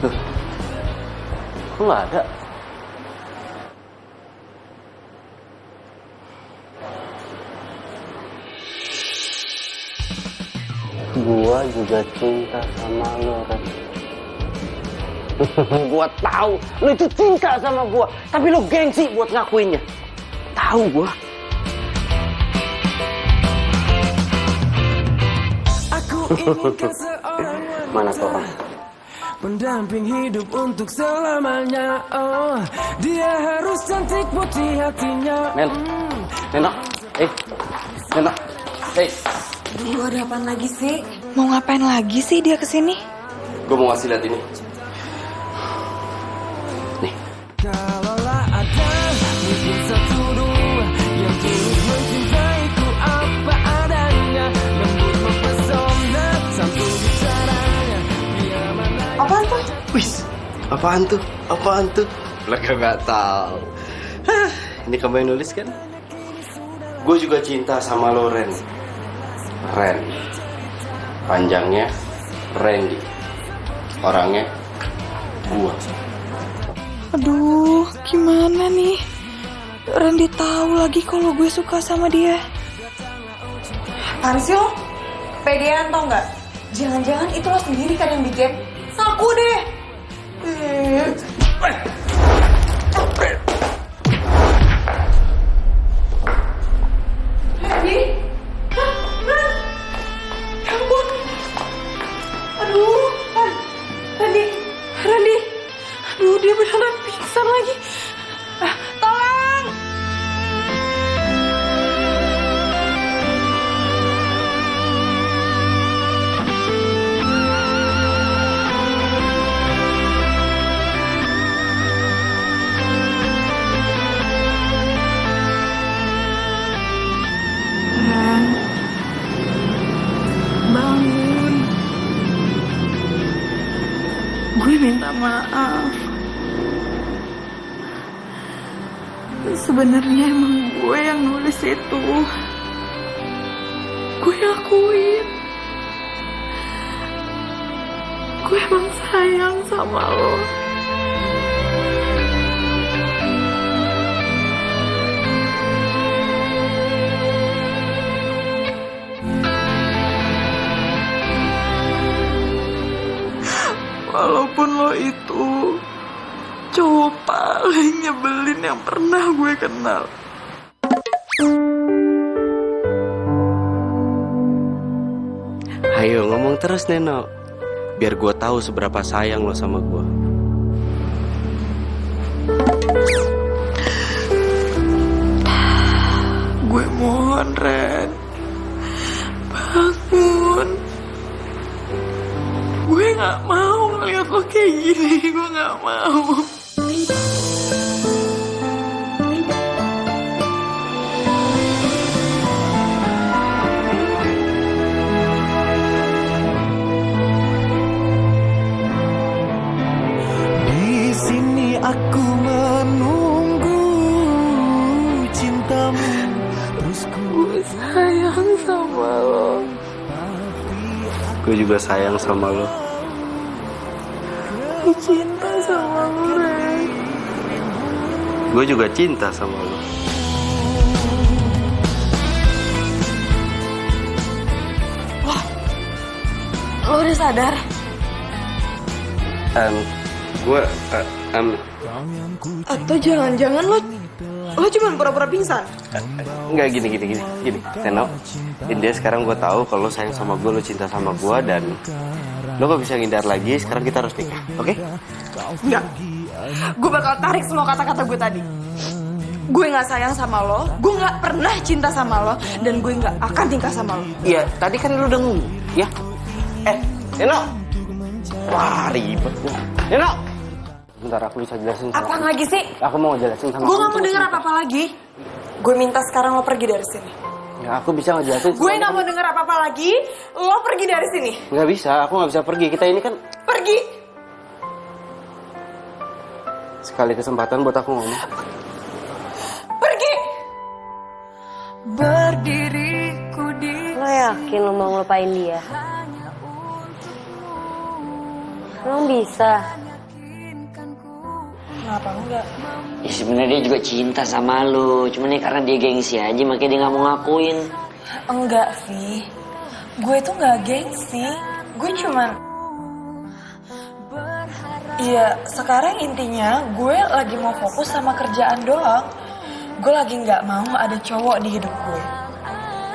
Loh, kok nggak ada? Gua juga cinta sama lo, Ren. Gua tahu lo itu cinta sama gua, tapi lo gengsi buat ngakuinnya. Tahu gua. Mana tuh orang? Pendamping hidup untuk selamanya. Oh, dia harus cantik buat di hatinya. Neno, Neno, Duh, ada apaan lagi sih? Mau ngapain lagi sih dia kesini? Gua mau ngasih lihat ini. Kalaulah ada mungkin satu dua yang tulus mencintaiku apa adanya, lembut mempesona santun bicaranya, dia mana. Apaan tuh? Wis, apaan tuh? Mereka nggak tahu. Ini kamu yang nulis kan? Gue juga cinta sama lo, Ren. Panjangnya Randy, orangnya gua. Aduh, gimana nih? Randy tahu lagi kalau gue suka sama dia. Apaan sih lo? Kepedean tau nggak? Jangan-jangan itu lo sendiri kan yang bikin? Ngaku deh. Randy? Ren? Ya ampun. Aduh, Randy. Aduh, dia beneran pingsan lagi. Tolong! Ren, bangun. Gue minta maaf. Sebenarnya emang gue yang nulis itu. Gue akuin. Gue emang sayang sama lo. paling nyebelin yang pernah gue kenal. Ayo ngomong terus Neno, biar gue tahu seberapa sayang lo sama gue. Gue mohon Ren, bangun. Gue gak mau ngeliat lo kayak gini, gue gak mau. Di sini aku menunggu cintamu. Terus Gue sayang sama lo. Gue juga sayang sama lo. Gue cinta sama lo, Ren. Gue juga cinta sama lo. Lo udah sadar? Gue Atau jangan-jangan lo cuma pura-pura pingsan? nggak gini. Neno, India sekarang gue tahu kalau lo sayang sama gue, lo cinta sama gue, dan lo gak bisa ngindar lagi. Sekarang kita harus nikah, oke? Enggak. Gue bakal tarik semua kata-kata gue tadi. Gue gak sayang sama lo, gue gak pernah cinta sama lo, dan gue gak akan nikah sama lo. Iya, tadi kan lo udah ngomong, ya? Neno! Wah, ribet gue. Neno! Bentar, aku bisa jelasin sama Apaan lagi sih? Aku mau jelasin sama Gue kamu. gak mau denger apa-apa lagi. Gue minta sekarang lo pergi dari sini. Ya, aku bisa ngejelasin. Gue gak mau denger apa-apa lagi. Lo pergi dari sini. Nggak bisa, aku nggak bisa pergi. Kita ini kan Pergi. sekali kesempatan buat aku ngomong. Pergi. Lo yakin lo mau ngelupain dia? Emang bisa? Kenapa enggak? Ya sebenarnya dia juga cinta sama lo, cuman ya karena dia gengsi aja makanya dia nggak mau ngakuin. Enggak, Vi. Gue tuh gak gengsi. Gue cuman... Iya, sekarang intinya gue lagi mau fokus sama kerjaan doang. Gue lagi gak mau ada cowok di hidup gue.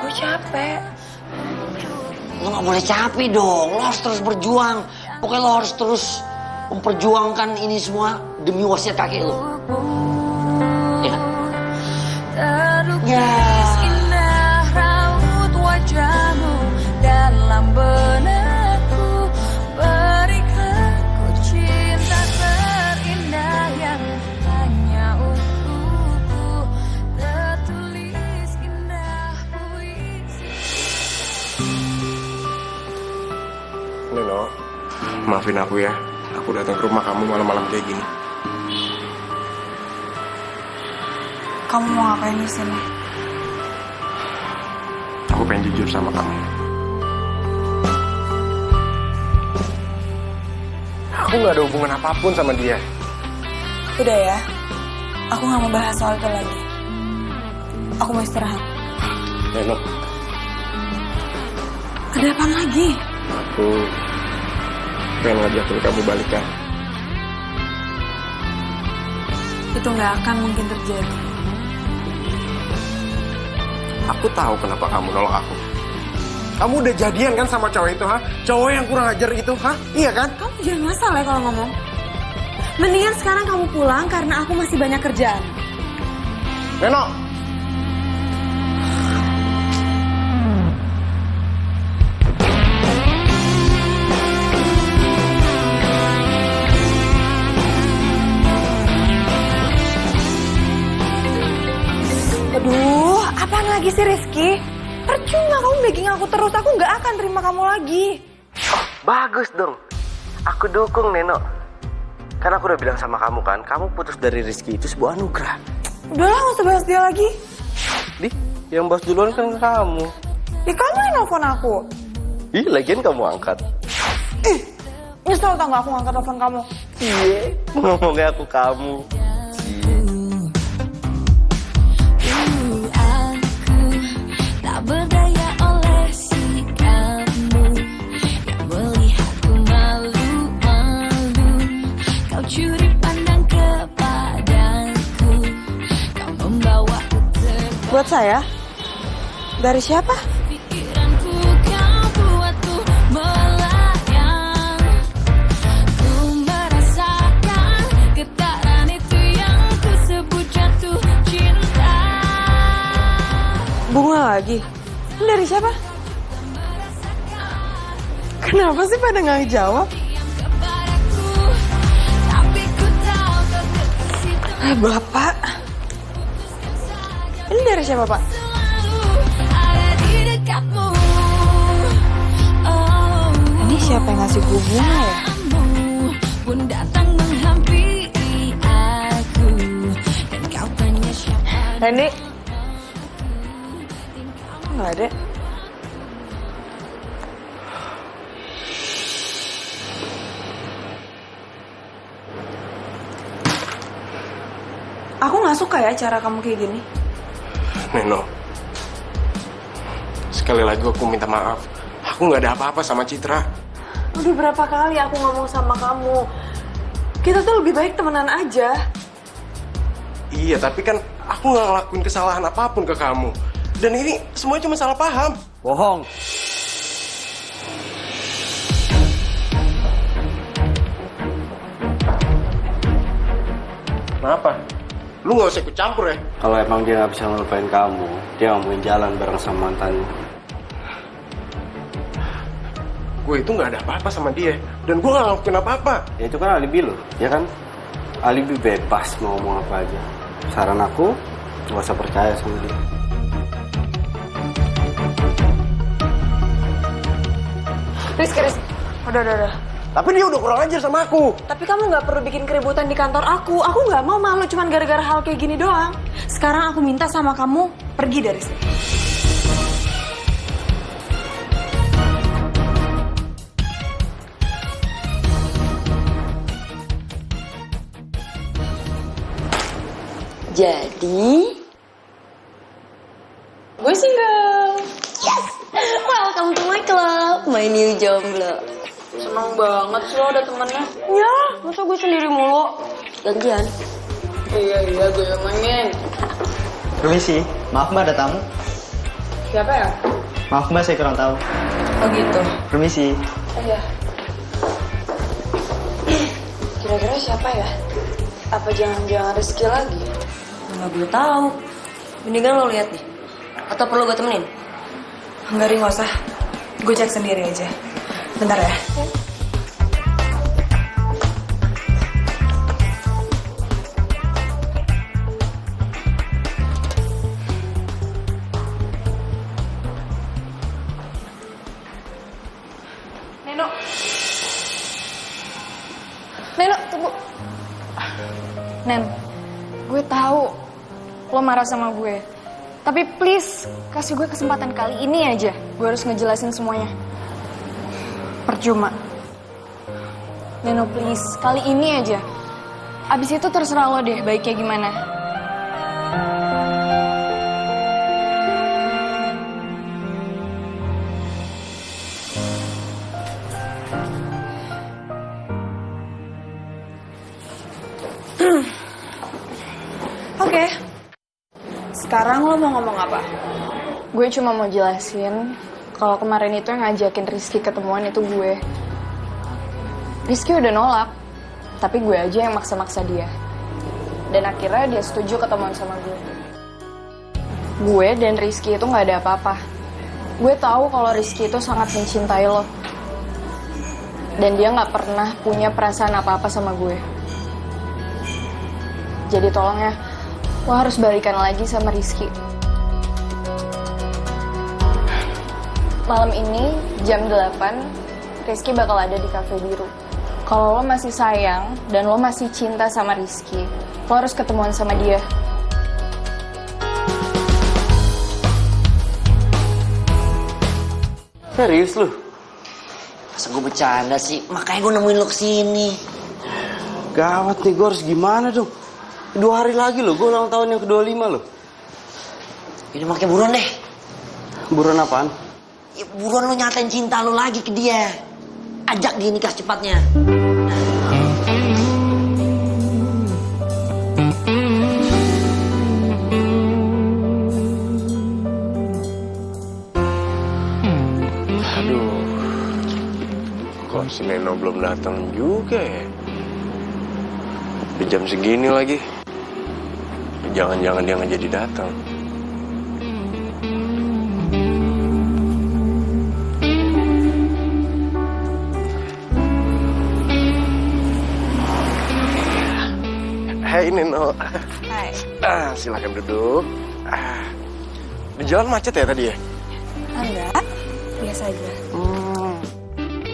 Gue capek. Lo nggak boleh capek dong, lo harus terus berjuang. Pokoknya lo harus terus memperjuangkan ini semua demi wasiat kakek lo. Ya kan? Ya. Nino, maafin aku ya. Aku datang ke rumah kamu malam-malam kayak gini. Kamu mau ngapain di sini? Aku pengen jujur sama kamu. Aku gak ada hubungan apapun sama dia. Udah ya. Aku gak mau bahas soal itu lagi. Aku mau istirahat. Nino, Ada apa lagi? aku pengen ngajakin kamu balikan. Itu gak akan mungkin terjadi. Aku tahu kenapa kamu nolak aku. Kamu udah jadian kan sama cowok itu, ha? Cowok yang kurang ajar itu, ha? Iya kan? Kamu jangan masalah ya kalau ngomong. Mendingan sekarang kamu pulang karena aku masih banyak kerjaan. Neno! Aduh, apaan lagi sih Rizky? Percuma kamu begging aku terus, aku gak akan terima kamu lagi. Bagus dong. Aku dukung Neno. Karena aku udah bilang sama kamu kan, kamu putus dari Rizky itu sebuah anugerah. Udahlah, gak usah bahas dia lagi. Di, yang bahas duluan kan kamu. Ya kamu yang nelfon aku. Ih, lagian kamu angkat. Nyesel tau gak aku ngangkat telepon kamu? Iya, ngomongnya aku kamu. Berdaya oleh sikapmu yang melihatku malu-malu. Kau curi pandang kepada Buat saya? Dari siapa? Pikiranku kau buatku melayang. Ku merasakan getaran itu yang ku sebut jatuh cinta. Bunga lagi? Ini dari siapa? Kenapa sih pada nggak jawab? Kepadaku, tapi ku tahu kau terkesima. Bapak. Ini dari siapa, Pak? Ada di dekatmu. Oh, Ini siapa yang ngasih gue bunga ya? kamu pun datang menghampiri aku dan kau tanya siapa. Randy? Nggak ada. Aku nggak suka ya cara kamu kayak gini. Neno, sekali lagi aku minta maaf. Aku nggak ada apa-apa sama Citra. Udah berapa kali aku ngomong sama kamu. Kita tuh lebih baik temenan aja. Iya, tapi kan aku nggak ngelakuin kesalahan apapun ke kamu. Dan ini semua cuma salah paham. Bohong. Kenapa? Lu nggak usah ikut campur ya. Kalau emang dia nggak bisa ngelupain kamu, dia nggak mungkin jalan bareng sama mantannya. Gue itu nggak ada apa-apa sama dia. Dan gue nggak ngelakuin apa-apa. Ya itu kan alibi lo, ya kan? Alibi bebas mau ngomong apa aja. Saran aku, gak usah percaya sama dia. Rizky. Udah. Tapi dia udah kurang ajar sama aku. Tapi kamu nggak perlu bikin keributan di kantor aku. Aku nggak mau malu cuman gara-gara hal kayak gini doang. Sekarang aku minta sama kamu pergi dari sini. Jadi, gue single. Yes! Welcome to my club, my new jomblo. Seneng banget sih lo ada temennya. Ya, masa gue sendiri mulu? Gantian. Iya, gue yang main. Permisi, maaf mbak ada tamu. Siapa ya? Maaf mbak saya kurang tahu. Oh gitu. Permisi. Iya. Kira-kira siapa ya? Apa jangan-jangan Rizky lagi? Nggak boleh tahu. Mendingan lo lihat nih. Atau perlu gue temenin? Enggak, Ri, nggak usah. Gue cek sendiri aja. Bentar ya. Neno, tunggu. Nen, gue tahu lo marah sama gue. Tapi please, kasih gue kesempatan kali ini aja. Gue harus ngejelasin semuanya. Percuma. Neno, please, kali ini aja. Abis itu terserah lo deh, baiknya gimana. Oke. Sekarang lo mau ngomong apa? Gue cuma mau jelasin kalau kemarin itu yang ngajakin Rizky ketemuan itu gue. Rizky udah nolak, tapi gue aja yang maksa-maksa dia. Dan akhirnya dia setuju ketemuan sama gue. Gue dan Rizky itu gak ada apa-apa. Gue tahu kalau Rizky itu sangat mencintai lo. Dan dia gak pernah punya perasaan apa-apa sama gue. Jadi tolong ya, lo harus balikan lagi sama Rizky. Malam ini jam 8 Rizky bakal ada di Cafe Biru. Kalau lo masih sayang dan lo masih cinta sama Rizky, lo harus ketemuan sama dia. Serius lu? Masa gue bercanda sih? Makanya gue nemuin lo kesini. Gawat nih, gue harus gimana dong? 2 hari lagi loh, gue ulang tahun yang ke-25 loh. Ini makanya buruan deh. Buruan apaan? Ya, buruan lo nyatain cinta lo lagi ke dia. Ajak dia nikah cepatnya. si Neno belum datang juga ya. Di jam segini lagi. Jangan-jangan dia nggak jadi datang. Hai Neno. Hai. Silakan duduk. Di jalan macet ya tadi ya? Enggak, biasa aja.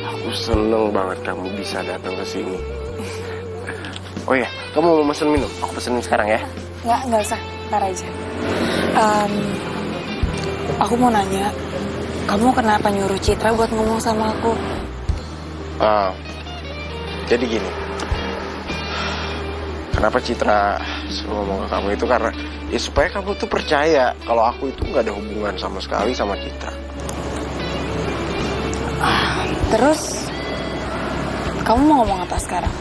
Aku seneng banget kamu bisa datang ke sini. Oh ya, kamu mau pesen minum? Aku pesenin sekarang ya. Enggak usah, ntar aja. Aku mau nanya, kamu kenapa nyuruh Citra buat ngomong sama aku? Jadi gini. Kenapa Citra suruh ngomong ke kamu itu karena ya supaya kamu tuh percaya kalau aku itu nggak ada hubungan sama sekali sama Citra. Terus, kamu mau ngomong apa sekarang?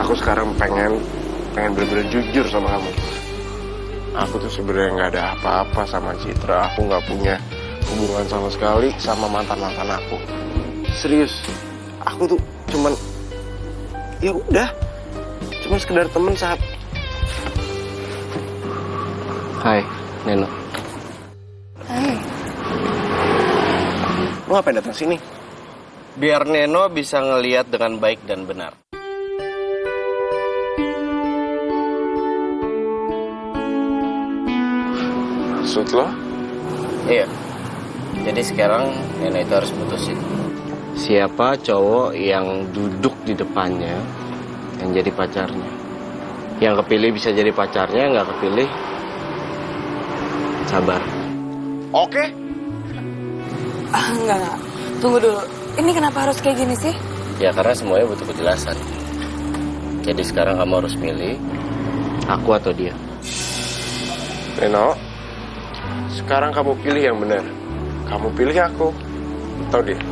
Aku sekarang pengen bener-bener jujur sama kamu. Aku tuh sebenarnya nggak ada apa-apa sama Citra. Aku nggak punya hubungan sama sekali sama mantan-mantan aku. Serius, aku tuh cuman ya udah, cuma sekedar temen saat. Hai, Neno. Hai. Lo ngapain datang sini? Biar Neno bisa ngelihat dengan baik dan benar. Maksud lo? Iya. Jadi sekarang Neno itu harus putusin. Siapa cowok yang duduk di depannya yang jadi pacarnya. Yang kepilih bisa jadi pacarnya, nggak kepilih sabar. Oke. Enggak. Tunggu dulu. Ini kenapa harus kayak gini sih? Ya karena semuanya butuh kejelasan. Jadi sekarang kamu harus milih aku atau dia. Neno, sekarang kamu pilih yang benar. Kamu pilih aku atau dia?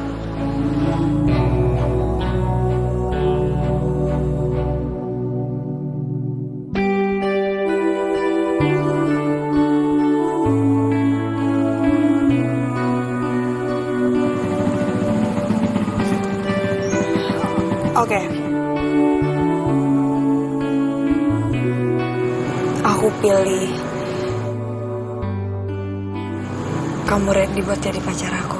Oke. Aku pilih kamu ready buat jadi pacar aku.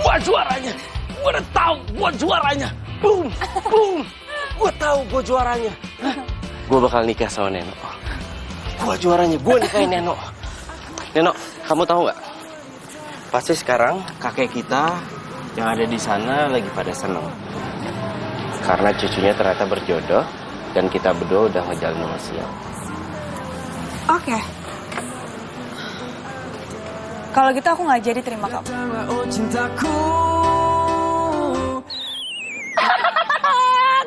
Gua juaranya. Gua udah tahu gua juaranya. Boom, boom. Gua tahu gua juaranya. Gua bakal nikah sama Neno. Gua juaranya. Gua nikahin Neno. Neno, kamu tahu nggak? Pasti sekarang kakek kita yang ada di sana lagi pada seneng. Karena cucunya ternyata berjodoh dan kita berdua udah ngejalin wasiat. Oke. Kalau gitu aku nggak jadi terima kamu. Oh cintaku.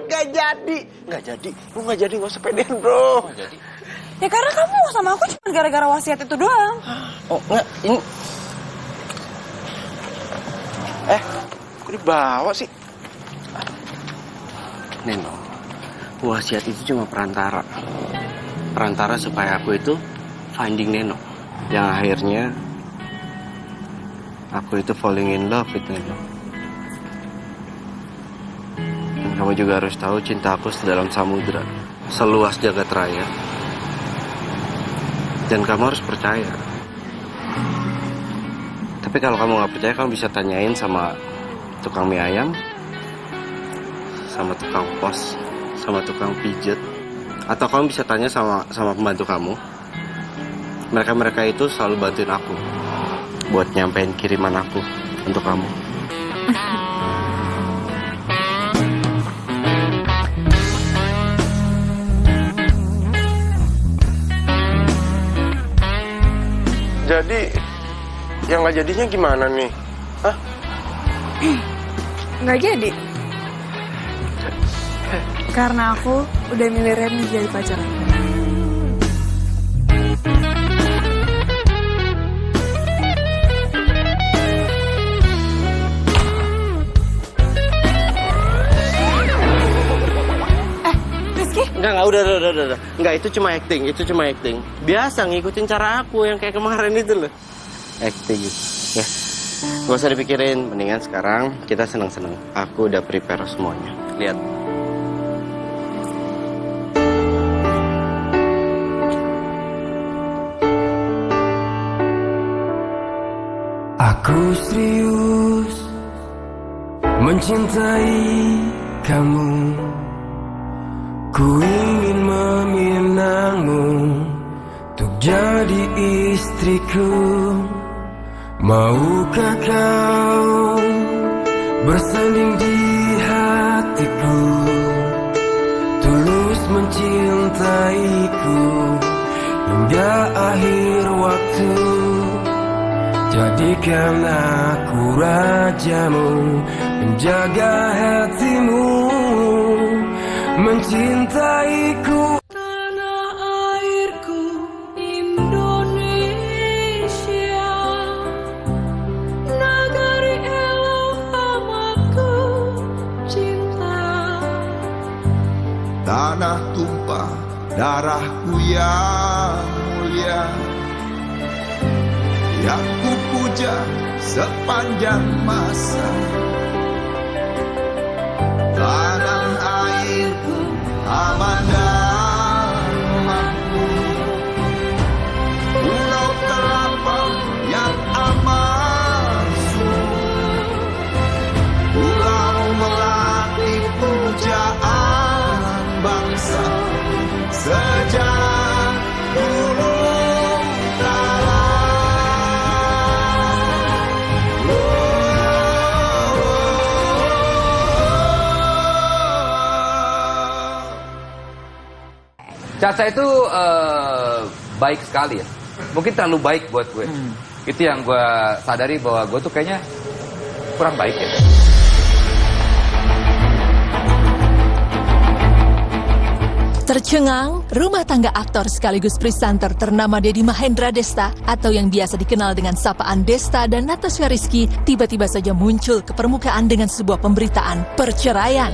Nggak jadi. Lu nggak jadi, nggak usah pedean bro. Nggak jadi. Ya karena kamu sama aku cuma gara-gara wasiat itu doang. Oh nggak, ini Kok dibawa sih? Neno, wasiat itu cuma perantara. Perantara supaya aku itu finding Neno. Yang akhirnya aku itu falling in love with Neno. Dan kamu juga harus tahu cinta aku sedalam samudra, seluas jagat raya. Dan kamu harus percaya. Tapi kalau kamu nggak percaya, kamu bisa tanyain sama tukang mie ayam, sama tukang pos, sama tukang pijet, atau kamu bisa tanya sama pembantu kamu. Mereka itu selalu bantuin aku buat nyampein kiriman aku untuk kamu. Jadi yang nggak jadinya gimana nih? Hah? Nggak jadi. Karena aku udah milih Reni jadi pacar. Rizky? Enggak, udah. Enggak, itu cuma acting. Biasa ngikutin cara aku yang kayak kemarin itu loh. Acting gitu. Ya. Gak usah dipikirin, mendingan sekarang kita seneng-seneng. Aku udah prepare semuanya. Lihat. Aku serius mencintai kamu. Ku ingin meminangmu untuk jadi istriku. Maukah kau bersanding di hatiku, tulus mencintaiku hingga akhir waktu. Jadikan aku rajamu, menjaga hatimu, mencintaiku. Tanah airku Indonesia, negeri elok amatku cinta. Tanah tumpah darahku yang mulia, yang ku puja sepanjang masa. Tanah airku aman dan makmur, pulau terapang yang aman subur, pulau melati pujaan bangsa sejak dulu kala. Caca itu baik sekali ya. Mungkin terlalu baik buat gue. Itu yang gue sadari bahwa gue tuh kayaknya kurang baik ya. Tercengang, rumah tangga aktor sekaligus presenter ternama Deddy Mahendra Desta atau yang biasa dikenal dengan sapaan Desta dan Natasha Rizky tiba-tiba saja muncul ke permukaan dengan sebuah pemberitaan perceraian.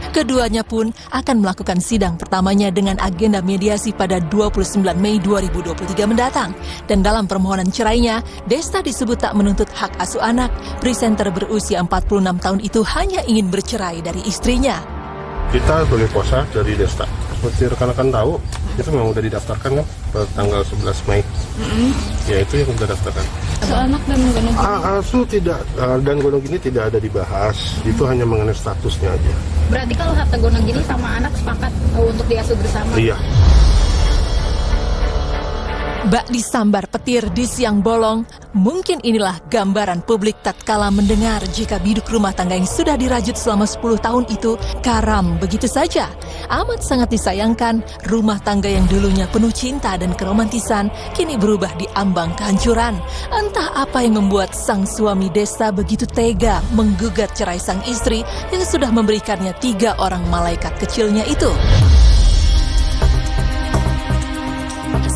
Keduanya pun akan melakukan sidang pertamanya dengan agenda mediasi pada 29 Mei 2023 mendatang. Dan dalam permohonan cerainya, Desta disebut tak menuntut hak asuh anak. Presenter berusia 46 tahun itu hanya ingin bercerai dari istrinya. Kita sebagai kuasa dari Desta, seperti rekan-rekan tahu, itu memang udah didaftarkan kan pada tanggal 11 Mei. Ya itu yang udah daftarkan. Anak dan gonong Asuh tidak dan gonong gini tidak ada dibahas, itu hanya mengenai statusnya aja. Berarti kalau harta gonong gini sama anak sepakat untuk diasuh bersama? Iya. Bak disambar petir di siang bolong, mungkin inilah gambaran publik tatkala mendengar jika biduk rumah tangga yang sudah dirajut selama 10 tahun itu karam begitu saja. Amat sangat disayangkan, rumah tangga yang dulunya penuh cinta dan keromantisan kini berubah di ambang kehancuran. Entah apa yang membuat sang suami Desta begitu tega menggugat cerai sang istri yang sudah memberikannya 3 orang malaikat kecilnya itu.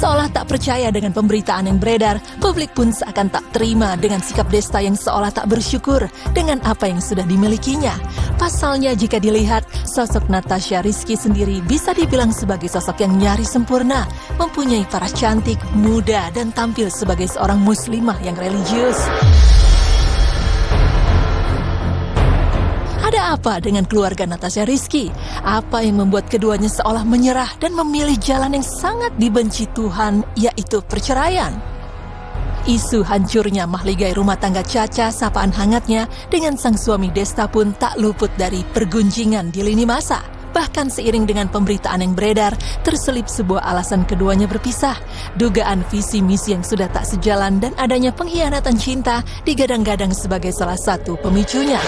Seolah tak percaya dengan pemberitaan yang beredar, publik pun seakan tak terima dengan sikap Desta yang seolah tak bersyukur dengan apa yang sudah dimilikinya. Pasalnya jika dilihat, sosok Natasha Rizky sendiri bisa dibilang sebagai sosok yang nyaris sempurna, mempunyai paras cantik, muda, dan tampil sebagai seorang muslimah yang religius. Ada apa dengan keluarga Natasha Rizky? Apa yang membuat keduanya seolah menyerah dan memilih jalan yang sangat dibenci Tuhan, yaitu perceraian? Isu hancurnya mahligai rumah tangga Caca, sapaan hangatnya dengan sang suami Desta pun tak luput dari pergunjingan di lini masa. Bahkan seiring dengan pemberitaan yang beredar, terselip sebuah alasan keduanya berpisah. Dugaan visi misi yang sudah tak sejalan dan adanya pengkhianatan cinta digadang-gadang sebagai salah satu pemicunya.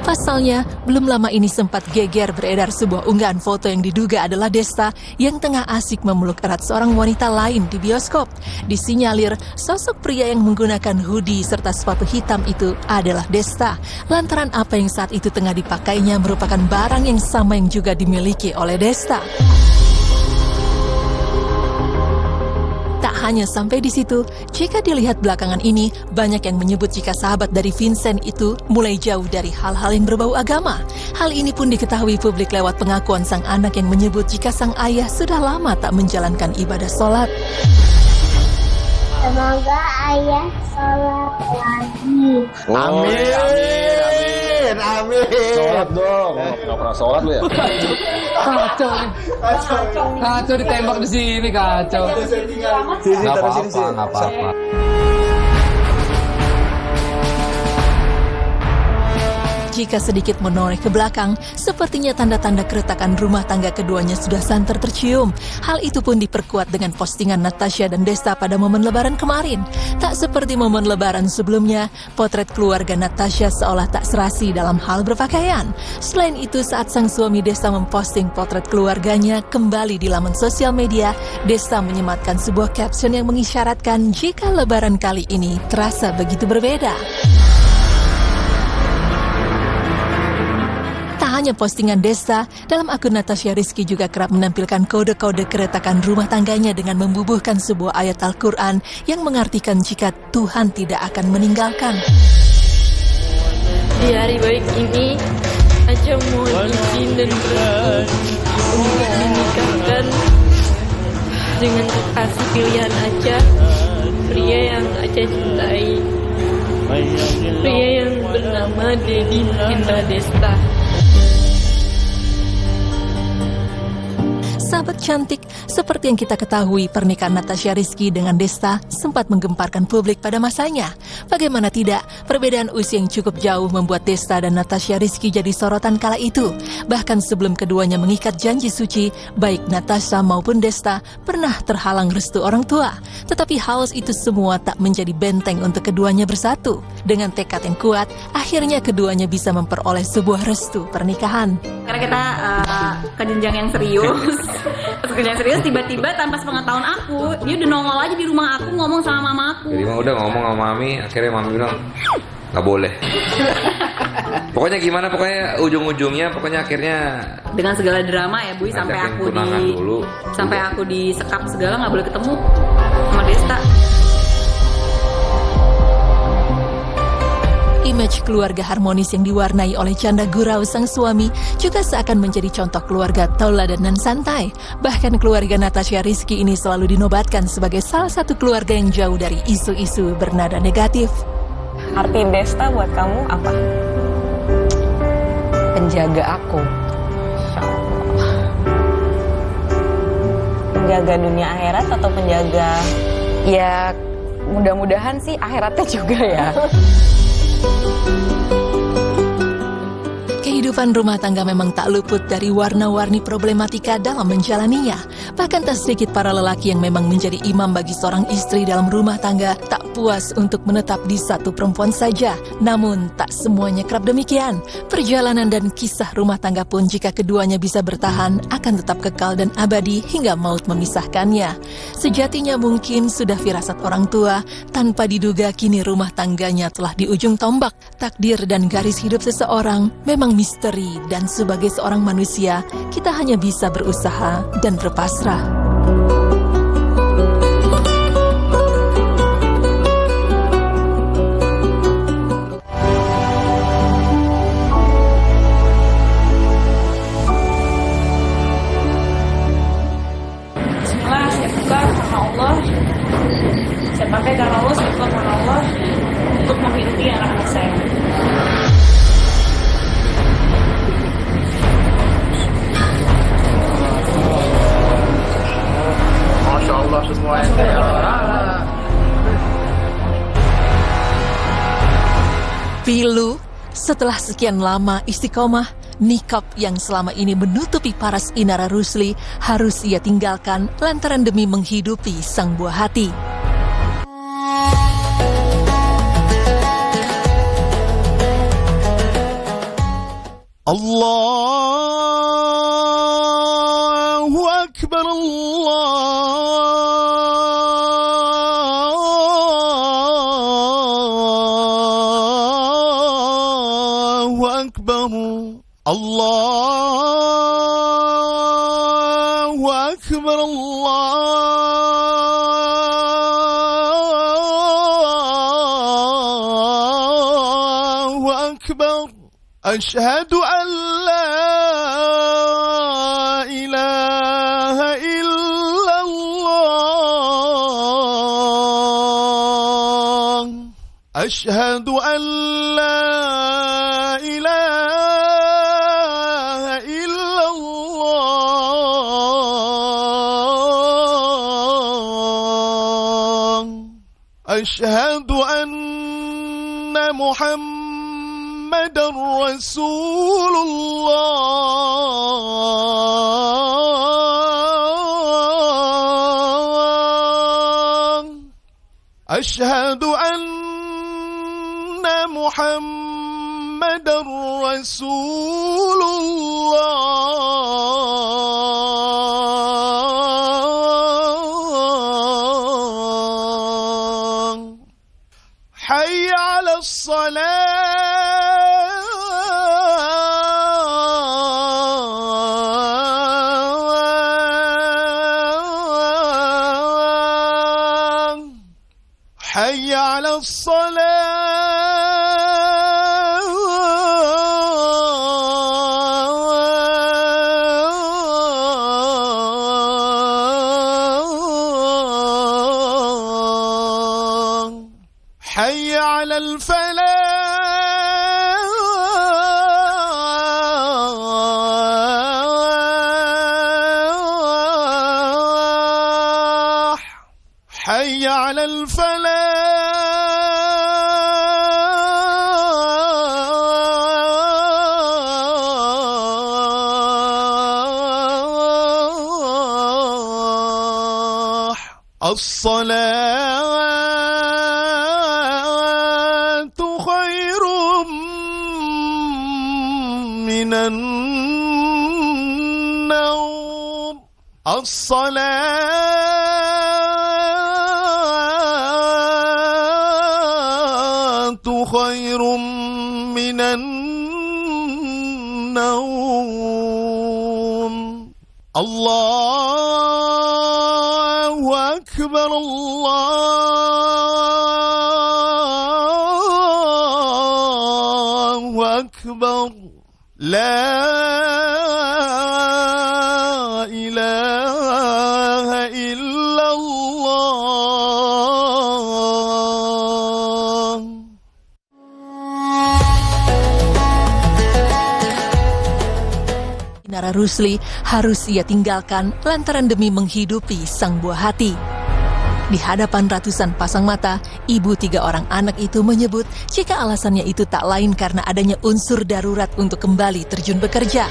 Pasalnya, belum lama ini sempat geger beredar sebuah unggahan foto yang diduga adalah Desta yang tengah asik memeluk erat seorang wanita lain di bioskop. Disinyalir, sosok pria yang menggunakan hoodie serta sepatu hitam itu adalah Desta. Lantaran apa yang saat itu tengah dipakainya merupakan barang yang sama yang juga dimiliki oleh Desta. Tak Tak hanya sampai di situ, jika dilihat belakangan ini, banyak yang menyebut jika sahabat dari Vincent itu mulai jauh dari hal-hal yang berbau agama. Hal ini pun diketahui publik lewat pengakuan sang anak yang menyebut jika sang ayah sudah lama tak menjalankan ibadah sholat. Semoga ayah sholat lagi. Amin. Sholat dong. Nggak pernah sholat lu ya? Kacau ditembak di sini, kacau. Nggak apa-apa. Jika sedikit menoleh ke belakang, sepertinya tanda-tanda keretakan rumah tangga keduanya sudah santer tercium. Hal itu pun diperkuat dengan postingan Natasha dan Desta pada momen lebaran kemarin. Tak seperti momen lebaran sebelumnya, potret keluarga Natasha seolah tak serasi dalam hal berpakaian. Selain itu, saat sang suami Desta memposting potret keluarganya kembali di laman sosial media, Desta menyematkan sebuah caption yang mengisyaratkan jika lebaran kali ini terasa begitu berbeda. Hanya postingan Desta, dalam akun Natasha Rizky juga kerap menampilkan kode-kode keretakan rumah tangganya dengan membubuhkan sebuah ayat Al-Quran yang mengartikan jika Tuhan tidak akan meninggalkan. Di hari baik ini, Aca mohon izin dan berkenan untuk menikahkan dengan kekasih pilihan Aca, pria yang Aca cintai, pria yang bernama Dedi Hendra Desta. Sahabat cantik, seperti yang kita ketahui, pernikahan Natasha Rizky dengan Desta sempat menggemparkan publik pada masanya. Bagaimana tidak, perbedaan usia yang cukup jauh membuat Desta dan Natasha Rizky jadi sorotan kala itu. Bahkan sebelum keduanya mengikat janji suci, baik Natasha maupun Desta pernah terhalang restu orang tua. Tetapi hal itu semua tak menjadi benteng untuk keduanya bersatu. Dengan tekad yang kuat, akhirnya keduanya bisa memperoleh sebuah restu pernikahan. Karena kita ke jenjang yang serius. Kerjaan serius, tiba-tiba tanpa sepengetahuan aku, dia udah nongol aja di rumah aku ngomong sama mama aku. Jadi udah ngomong sama mami, akhirnya mami bilang nggak boleh. Pokoknya gimana, pokoknya ujung-ujungnya, pokoknya akhirnya dengan segala drama ya Bu, sampai aku disekap segala, nggak boleh ketemu sama Desta. Image keluarga harmonis yang diwarnai oleh canda gurau sang suami juga seakan menjadi contoh keluarga tauladan dan santai. Bahkan keluarga Natasha Rizky ini selalu dinobatkan sebagai salah satu keluarga yang jauh dari isu-isu bernada negatif. Arti Desta buat kamu apa? Penjaga aku. Penjaga dunia akhirat atau penjaga... Ya, mudah-mudahan sih akhiratnya juga ya. Kehidupan rumah tangga memang tak luput dari warna-warni problematika dalam menjalaninya. Bahkan tak sedikit para lelaki yang memang menjadi imam bagi seorang istri dalam rumah tangga tak puas untuk menetap di satu perempuan saja. Namun tak semuanya kerap demikian. Perjalanan dan kisah rumah tangga pun jika keduanya bisa bertahan akan tetap kekal dan abadi hingga maut memisahkannya. Sejatinya mungkin sudah firasat orang tua, tanpa diduga kini rumah tangganya telah di ujung tombak. Takdir dan garis hidup seseorang memang misteri, dan sebagai seorang manusia, kita hanya bisa berusaha dan berpasrah. Bismillah, saya buka karena Allah, saya pakai karena Allah, saya buka karena Allah untuk menghidupi anak-anak saya. Masya Allah semuanya. Pilu, setelah sekian lama istiqomah, nikab yang selama ini menutupi paras Inara Rusli harus ia tinggalkan lantaran demi menghidupi sang buah hati. Allahu Akbar, Allahu Akbar, Allahu Akbar, Allah. أكبر أشهد أن لا إله إلا الله أشهد أن لا إله إلا الله أشهد أن محمدا رسول الله أشهد أن محمدا رسول الله حي على الصلاة حي على الصلاة حي على الفلاح حي على الفلاح الصلاة خير من النوم الصلاة خير من النوم الله أكبر الله أكبر لا إله إلا الله. Inara Rusli harus ia tinggalkan lantaran demi menghidupi sang buah hati. Di hadapan ratusan pasang mata, ibu 3 orang anak itu menyebut jika alasannya itu tak lain karena adanya unsur darurat untuk kembali terjun bekerja.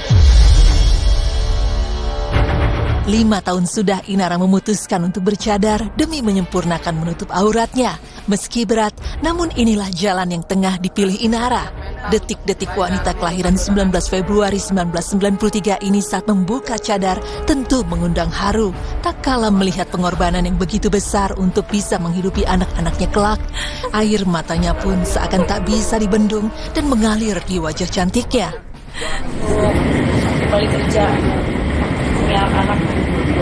5 tahun sudah Inara memutuskan untuk bercadar demi menyempurnakan menutup auratnya. Meski berat, namun inilah jalan yang tengah dipilih Inara. Detik-detik wanita kelahiran 19 Februari 1993 ini saat membuka cadar tentu mengundang haru. Tak kalah melihat pengorbanan yang begitu besar untuk bisa menghidupi anak-anaknya kelak. Air matanya pun seakan tak bisa dibendung dan mengalir di wajah cantiknya. Kembali kerja punya anak,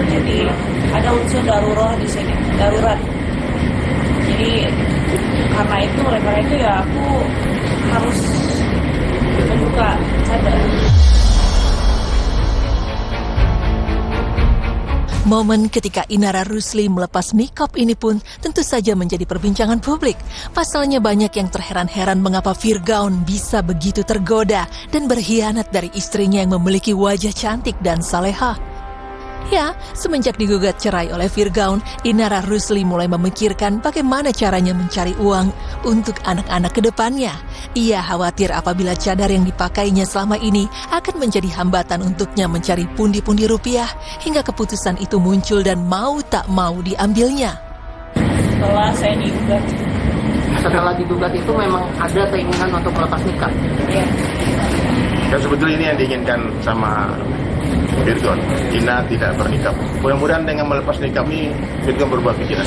jadi ada unsur darurat di sini, darurat. Jadi karena itu ya aku harus membuka cadar. Momen ketika Inara Rusli melepas nikab ini pun tentu saja menjadi perbincangan publik. Pasalnya banyak yang terheran-heran mengapa Firgaun bisa begitu tergoda dan berkhianat dari istrinya yang memiliki wajah cantik dan salehah. Ya, semenjak digugat cerai oleh Firgaun, Inara Rusli mulai memikirkan bagaimana caranya mencari uang untuk anak-anak ke depannya. Ia khawatir apabila cadar yang dipakainya selama ini akan menjadi hambatan untuknya mencari pundi-pundi rupiah, hingga keputusan itu muncul dan mau tak mau diambilnya. Setelah saya digugat. Setelah digugat itu memang ada keinginan untuk melepas nikah? Iya. Dan sebetulnya ini yang diinginkan sama Firgaun. Ina tidak bernikah. Mudah-mudahan dengan melepas nikah ini Firgaun berubah pikiran.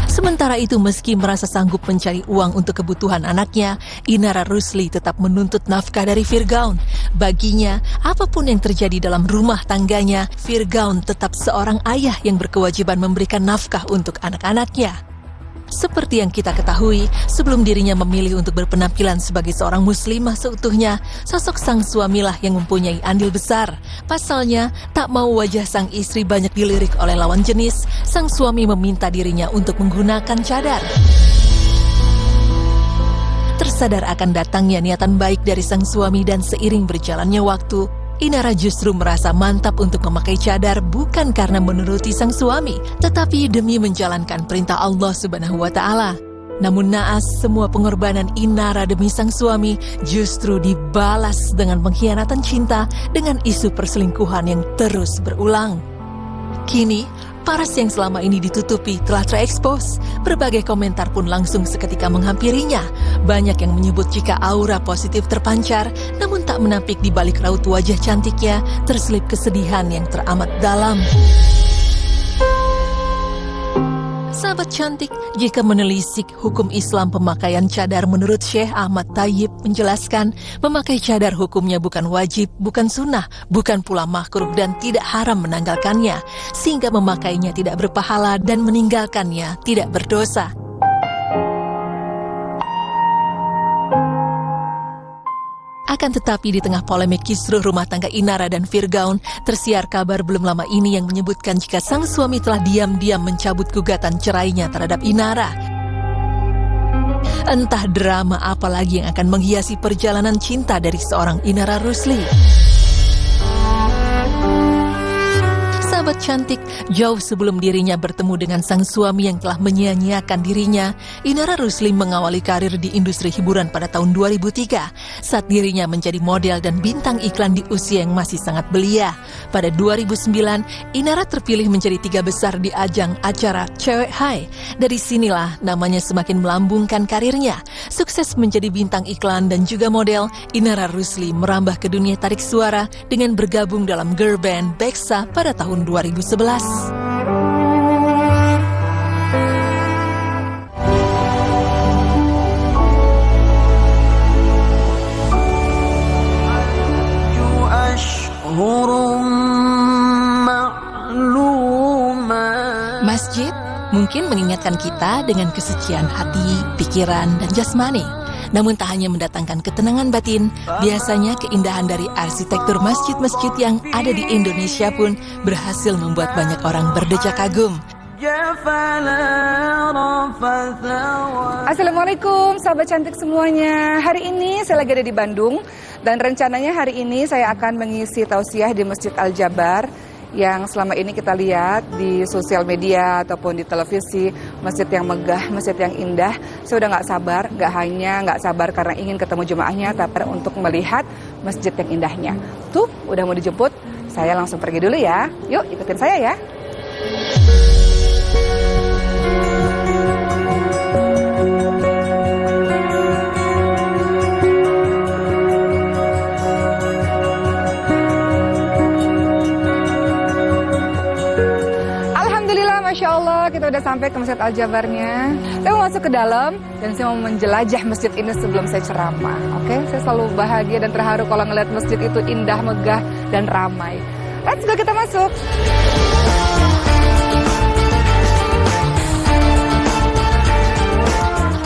Sementara itu, meski merasa sanggup mencari uang untuk kebutuhan anaknya, Inara Rusli tetap menuntut nafkah dari Firgaun. Baginya, apapun yang terjadi dalam rumah tangganya, Firgaun tetap seorang ayah yang berkewajiban memberikan nafkah untuk anak-anaknya. Seperti yang kita ketahui, sebelum dirinya memilih untuk berpenampilan sebagai seorang muslimah seutuhnya, sosok sang suamilah yang mempunyai andil besar. Pasalnya, tak mau wajah sang istri banyak dilirik oleh lawan jenis, sang suami meminta dirinya untuk menggunakan cadar. Tersadar akan datangnya niatan baik dari sang suami dan seiring berjalannya waktu, Inara justru merasa mantap untuk memakai cadar bukan karena menuruti sang suami, tetapi demi menjalankan perintah Allah Subhanahu wa Ta'ala. Namun naas, semua pengorbanan Inara demi sang suami justru dibalas dengan pengkhianatan cinta dengan isu perselingkuhan yang terus berulang. Kini, paras yang selama ini ditutupi telah terekspos. Berbagai komentar pun langsung seketika menghampirinya. Banyak yang menyebut jika aura positif terpancar, namun tak menampik di balik raut wajah cantiknya terselip kesedihan yang teramat dalam. Sahabat cantik, jika menelisik hukum Islam pemakaian cadar menurut Syekh Ahmad Thayyib menjelaskan, memakai cadar hukumnya bukan wajib, bukan sunnah, bukan pula makruh dan tidak haram menanggalkannya, sehingga memakainya tidak berpahala dan meninggalkannya tidak berdosa. Akan tetapi di tengah polemik kisruh rumah tangga Inara dan Firgaun, tersiar kabar belum lama ini yang menyebutkan jika sang suami telah diam-diam mencabut gugatan cerainya terhadap Inara. Entah drama apa lagi yang akan menghiasi perjalanan cinta dari seorang Inara Rusli. Sahabat cantik, jauh sebelum dirinya bertemu dengan sang suami yang telah menyia-nyiakan dirinya, Inara Rusli mengawali karir di industri hiburan pada tahun 2003 saat dirinya menjadi model dan bintang iklan di usia yang masih sangat belia. Pada 2009, Inara terpilih menjadi 3 besar di ajang acara Cewek Hai. Dari sinilah namanya semakin melambungkan karirnya. Sukses menjadi bintang iklan dan juga model, Inara Rusli merambah ke dunia tarik suara dengan bergabung dalam girl band Beksa pada tahun 2011. Masjid mungkin mengingatkan kita dengan kesucian hati, pikiran, dan jasmani. Namun tak hanya mendatangkan ketenangan batin, biasanya keindahan dari arsitektur masjid-masjid yang ada di Indonesia pun berhasil membuat banyak orang berdecak kagum. Assalamualaikum sahabat cantik semuanya. Hari ini saya lagi ada di Bandung dan rencananya hari ini saya akan mengisi tausiah di Masjid Al-Jabar yang selama ini kita lihat di sosial media ataupun di televisi, masjid yang megah, masjid yang indah. Saya udah nggak sabar karena ingin ketemu jemaahnya, tapi untuk melihat masjid yang indahnya. Tuh, udah mau dijemput, saya langsung pergi dulu ya. Yuk, ikutin saya ya. Masya Allah, kita udah sampai ke Masjid Al-Jabarnya. Saya mau masuk ke dalam dan saya mau menjelajah masjid ini sebelum saya ceramah. Oke, saya selalu bahagia dan terharu kalau ngeliat masjid itu indah, megah, dan ramai. Let's go, kita masuk.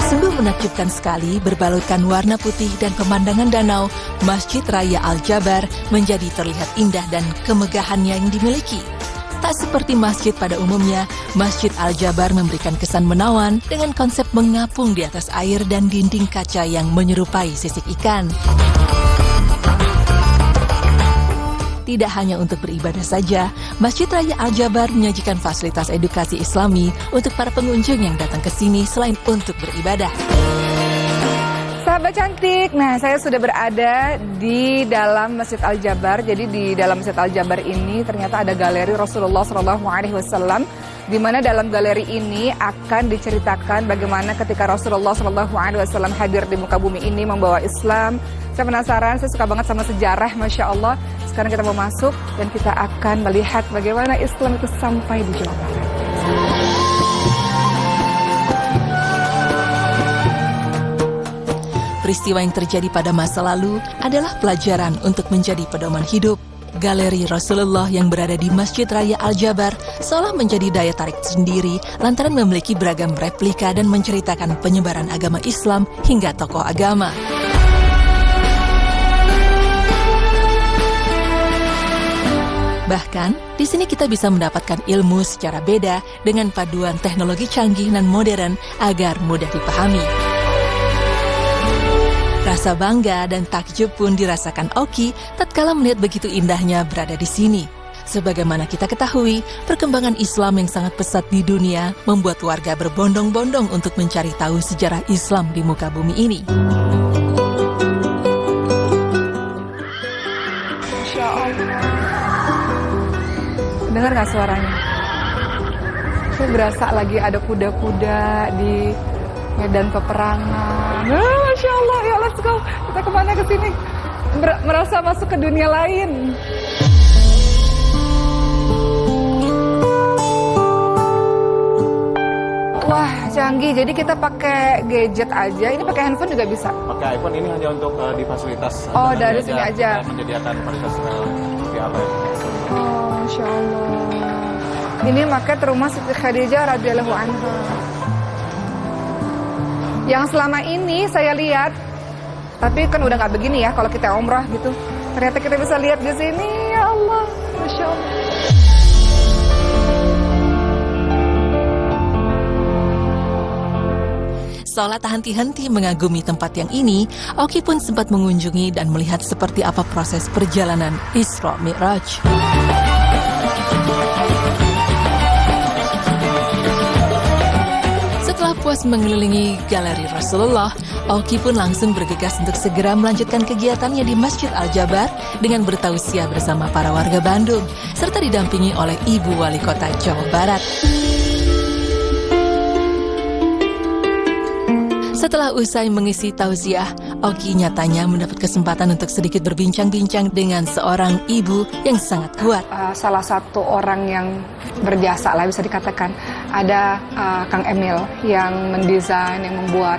Sungguh menakjubkan sekali berbalutkan warna putih dan pemandangan danau, Masjid Raya Al-Jabar menjadi terlihat indah dan kemegahannya yang dimiliki. Tak seperti masjid pada umumnya, Masjid Al-Jabar memberikan kesan menawan dengan konsep mengapung di atas air dan dinding kaca yang menyerupai sisik ikan. Tidak hanya untuk beribadah saja, Masjid Raya Al-Jabar menyajikan fasilitas edukasi Islami untuk para pengunjung yang datang ke sini selain untuk beribadah. Sahabat cantik, nah saya sudah berada di dalam Masjid Al-Jabar. Jadi di dalam Masjid Al-Jabar ini ternyata ada galeri Rasulullah SAW, di mana dalam galeri ini akan diceritakan bagaimana ketika Rasulullah SAW hadir di muka bumi ini membawa Islam. Saya penasaran, saya suka banget sama sejarah, Masya Allah. Sekarang kita mau masuk dan kita akan melihat bagaimana Islam itu sampai di Jawa Barat. Peristiwa yang terjadi pada masa lalu adalah pelajaran untuk menjadi pedoman hidup. Galeri Rasulullah yang berada di Masjid Raya Al-Jabar seolah menjadi daya tarik sendiri lantaran memiliki beragam replika dan menceritakan penyebaran agama Islam hingga tokoh agama. Bahkan, di sini kita bisa mendapatkan ilmu secara beda dengan paduan teknologi canggih dan modern agar mudah dipahami. Rasa bangga dan takjub pun dirasakan Oki tatkala melihat begitu indahnya berada di sini. Sebagaimana kita ketahui, perkembangan Islam yang sangat pesat di dunia membuat warga berbondong-bondong untuk mencari tahu sejarah Islam di muka bumi ini. Masya Allah. Dengar nggak suaranya? Saya berasa lagi ada kuda-kuda di medan peperangan. Masya Allah, ya let's go. Kita kemana ke sini? Merasa masuk ke dunia lain. Wah, canggih. Jadi kita pakai gadget aja. Ini pakai handphone juga bisa? Pakai iPhone ini hanya untuk di fasilitas. Oh, dari sini aja. Menyediakan fasilitas seperti apa ya? Oh, Masya Allah. Ini maket rumah Siti Khadijah radhiyallahu anha. Yang selama ini saya lihat, tapi kan udah nggak begini ya kalau kita umrah gitu. Ternyata kita bisa lihat di sini, ya Allah, Masya Allah. Seolah tak henti-henti mengagumi tempat yang ini, Oki pun sempat mengunjungi dan melihat seperti apa proses perjalanan Isra Mi'raj. Setelah puas mengelilingi Galeri Rasulullah, Oki pun langsung bergegas untuk segera melanjutkan kegiatannya di Masjid Al-Jabar dengan bertausiah bersama para warga Bandung, serta didampingi oleh Ibu Wali Kota Jawa Barat. Setelah usai mengisi tausiah, Oki nyatanya mendapat kesempatan untuk sedikit berbincang-bincang dengan seorang ibu yang sangat kuat. Salah satu orang yang berjasa lah bisa dikatakan, ada Kang Emil yang mendesain, yang membuat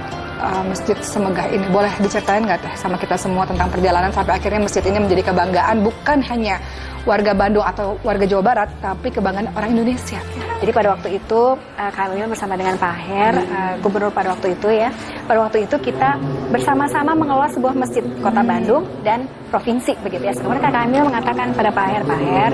masjid semegah ini. Boleh diceritain nggak teh sama kita semua tentang perjalanan sampai akhirnya masjid ini menjadi kebanggaan bukan hanya warga Bandung atau warga Jawa Barat, tapi kebanggaan orang Indonesia. Jadi pada waktu itu kami bersama dengan Pak Her, gubernur pada waktu itu ya. Pada waktu itu kita bersama-sama mengelola sebuah masjid Kota Bandung dan provinsi begitu ya. Kemudian Kak Kamil mengatakan pada Pak Her,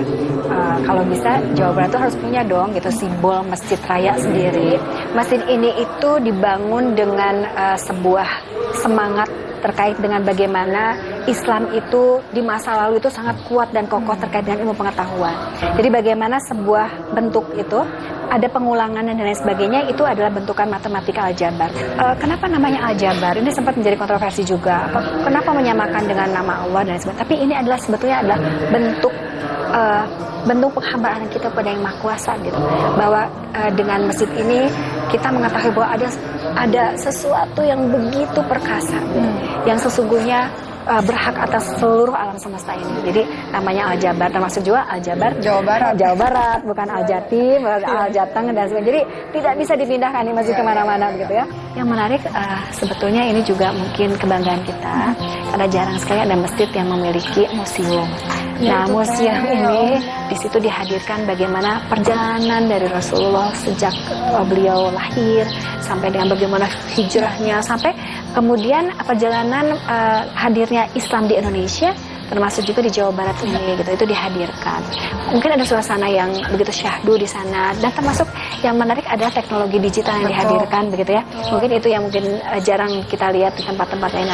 kalau bisa Jawa Barat itu harus punya dong gitu simbol masjid raya sendiri. Masjid ini itu dibangun dengan sebuah semangat terkait dengan bagaimana Islam itu di masa lalu itu sangat kuat dan kokoh terkait dengan ilmu pengetahuan. Jadi bagaimana sebuah bentuk itu ada pengulangan dan lain sebagainya itu adalah bentukan matematika Al-Jabar. Kenapa namanya Al-Jabar? Ini sempat menjadi kontroversi juga. Kenapa menyamakan dengan nama Allah dan lain sebagainya? Tapi ini adalah sebetulnya adalah bentuk penghambaan kita pada Yang Maha Kuasa gitu. Bahwa dengan masjid ini kita mengetahui bahwa ada sesuatu yang begitu perkasa gitu, yang sesungguhnya berhak atas seluruh alam semesta ini. Jadi namanya Al-Jabar, termasuk juga Al-Jabar Jawa Barat, bukan Al-Jatim, Al-Jateng dan sebagainya. Jadi tidak bisa dipindahkan nih masjid kemana-mana begitu ya. Yang menarik sebetulnya ini juga mungkin kebanggaan kita karena jarang sekali ada masjid yang memiliki museum. Nah, museum ini di situ dihadirkan bagaimana perjalanan dari Rasulullah sejak beliau lahir sampai dengan bagaimana hijrahnya sampai kemudian perjalanan hadirnya Islam di Indonesia termasuk juga di Jawa Barat ini gitu, itu dihadirkan. Mungkin ada suasana yang begitu syahdu di sana dan termasuk yang menarik adalah teknologi digital yang dihadirkan begitu ya. Mungkin itu yang mungkin jarang kita lihat di tempat-tempat lain.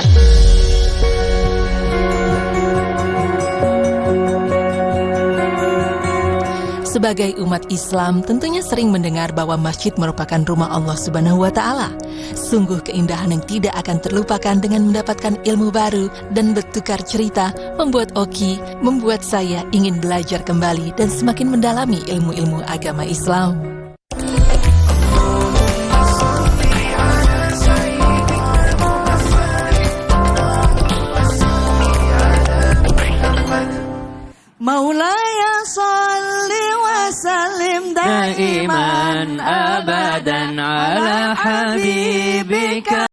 Sebagai umat Islam, tentunya sering mendengar bahwa masjid merupakan rumah Allah Subhanahu wa Ta'ala. Sungguh keindahan yang tidak akan terlupakan dengan mendapatkan ilmu baru dan bertukar cerita, membuat saya ingin belajar kembali dan semakin mendalami ilmu-ilmu agama Islam. Maulaya salli wa sallim daiman abadan ala habibika.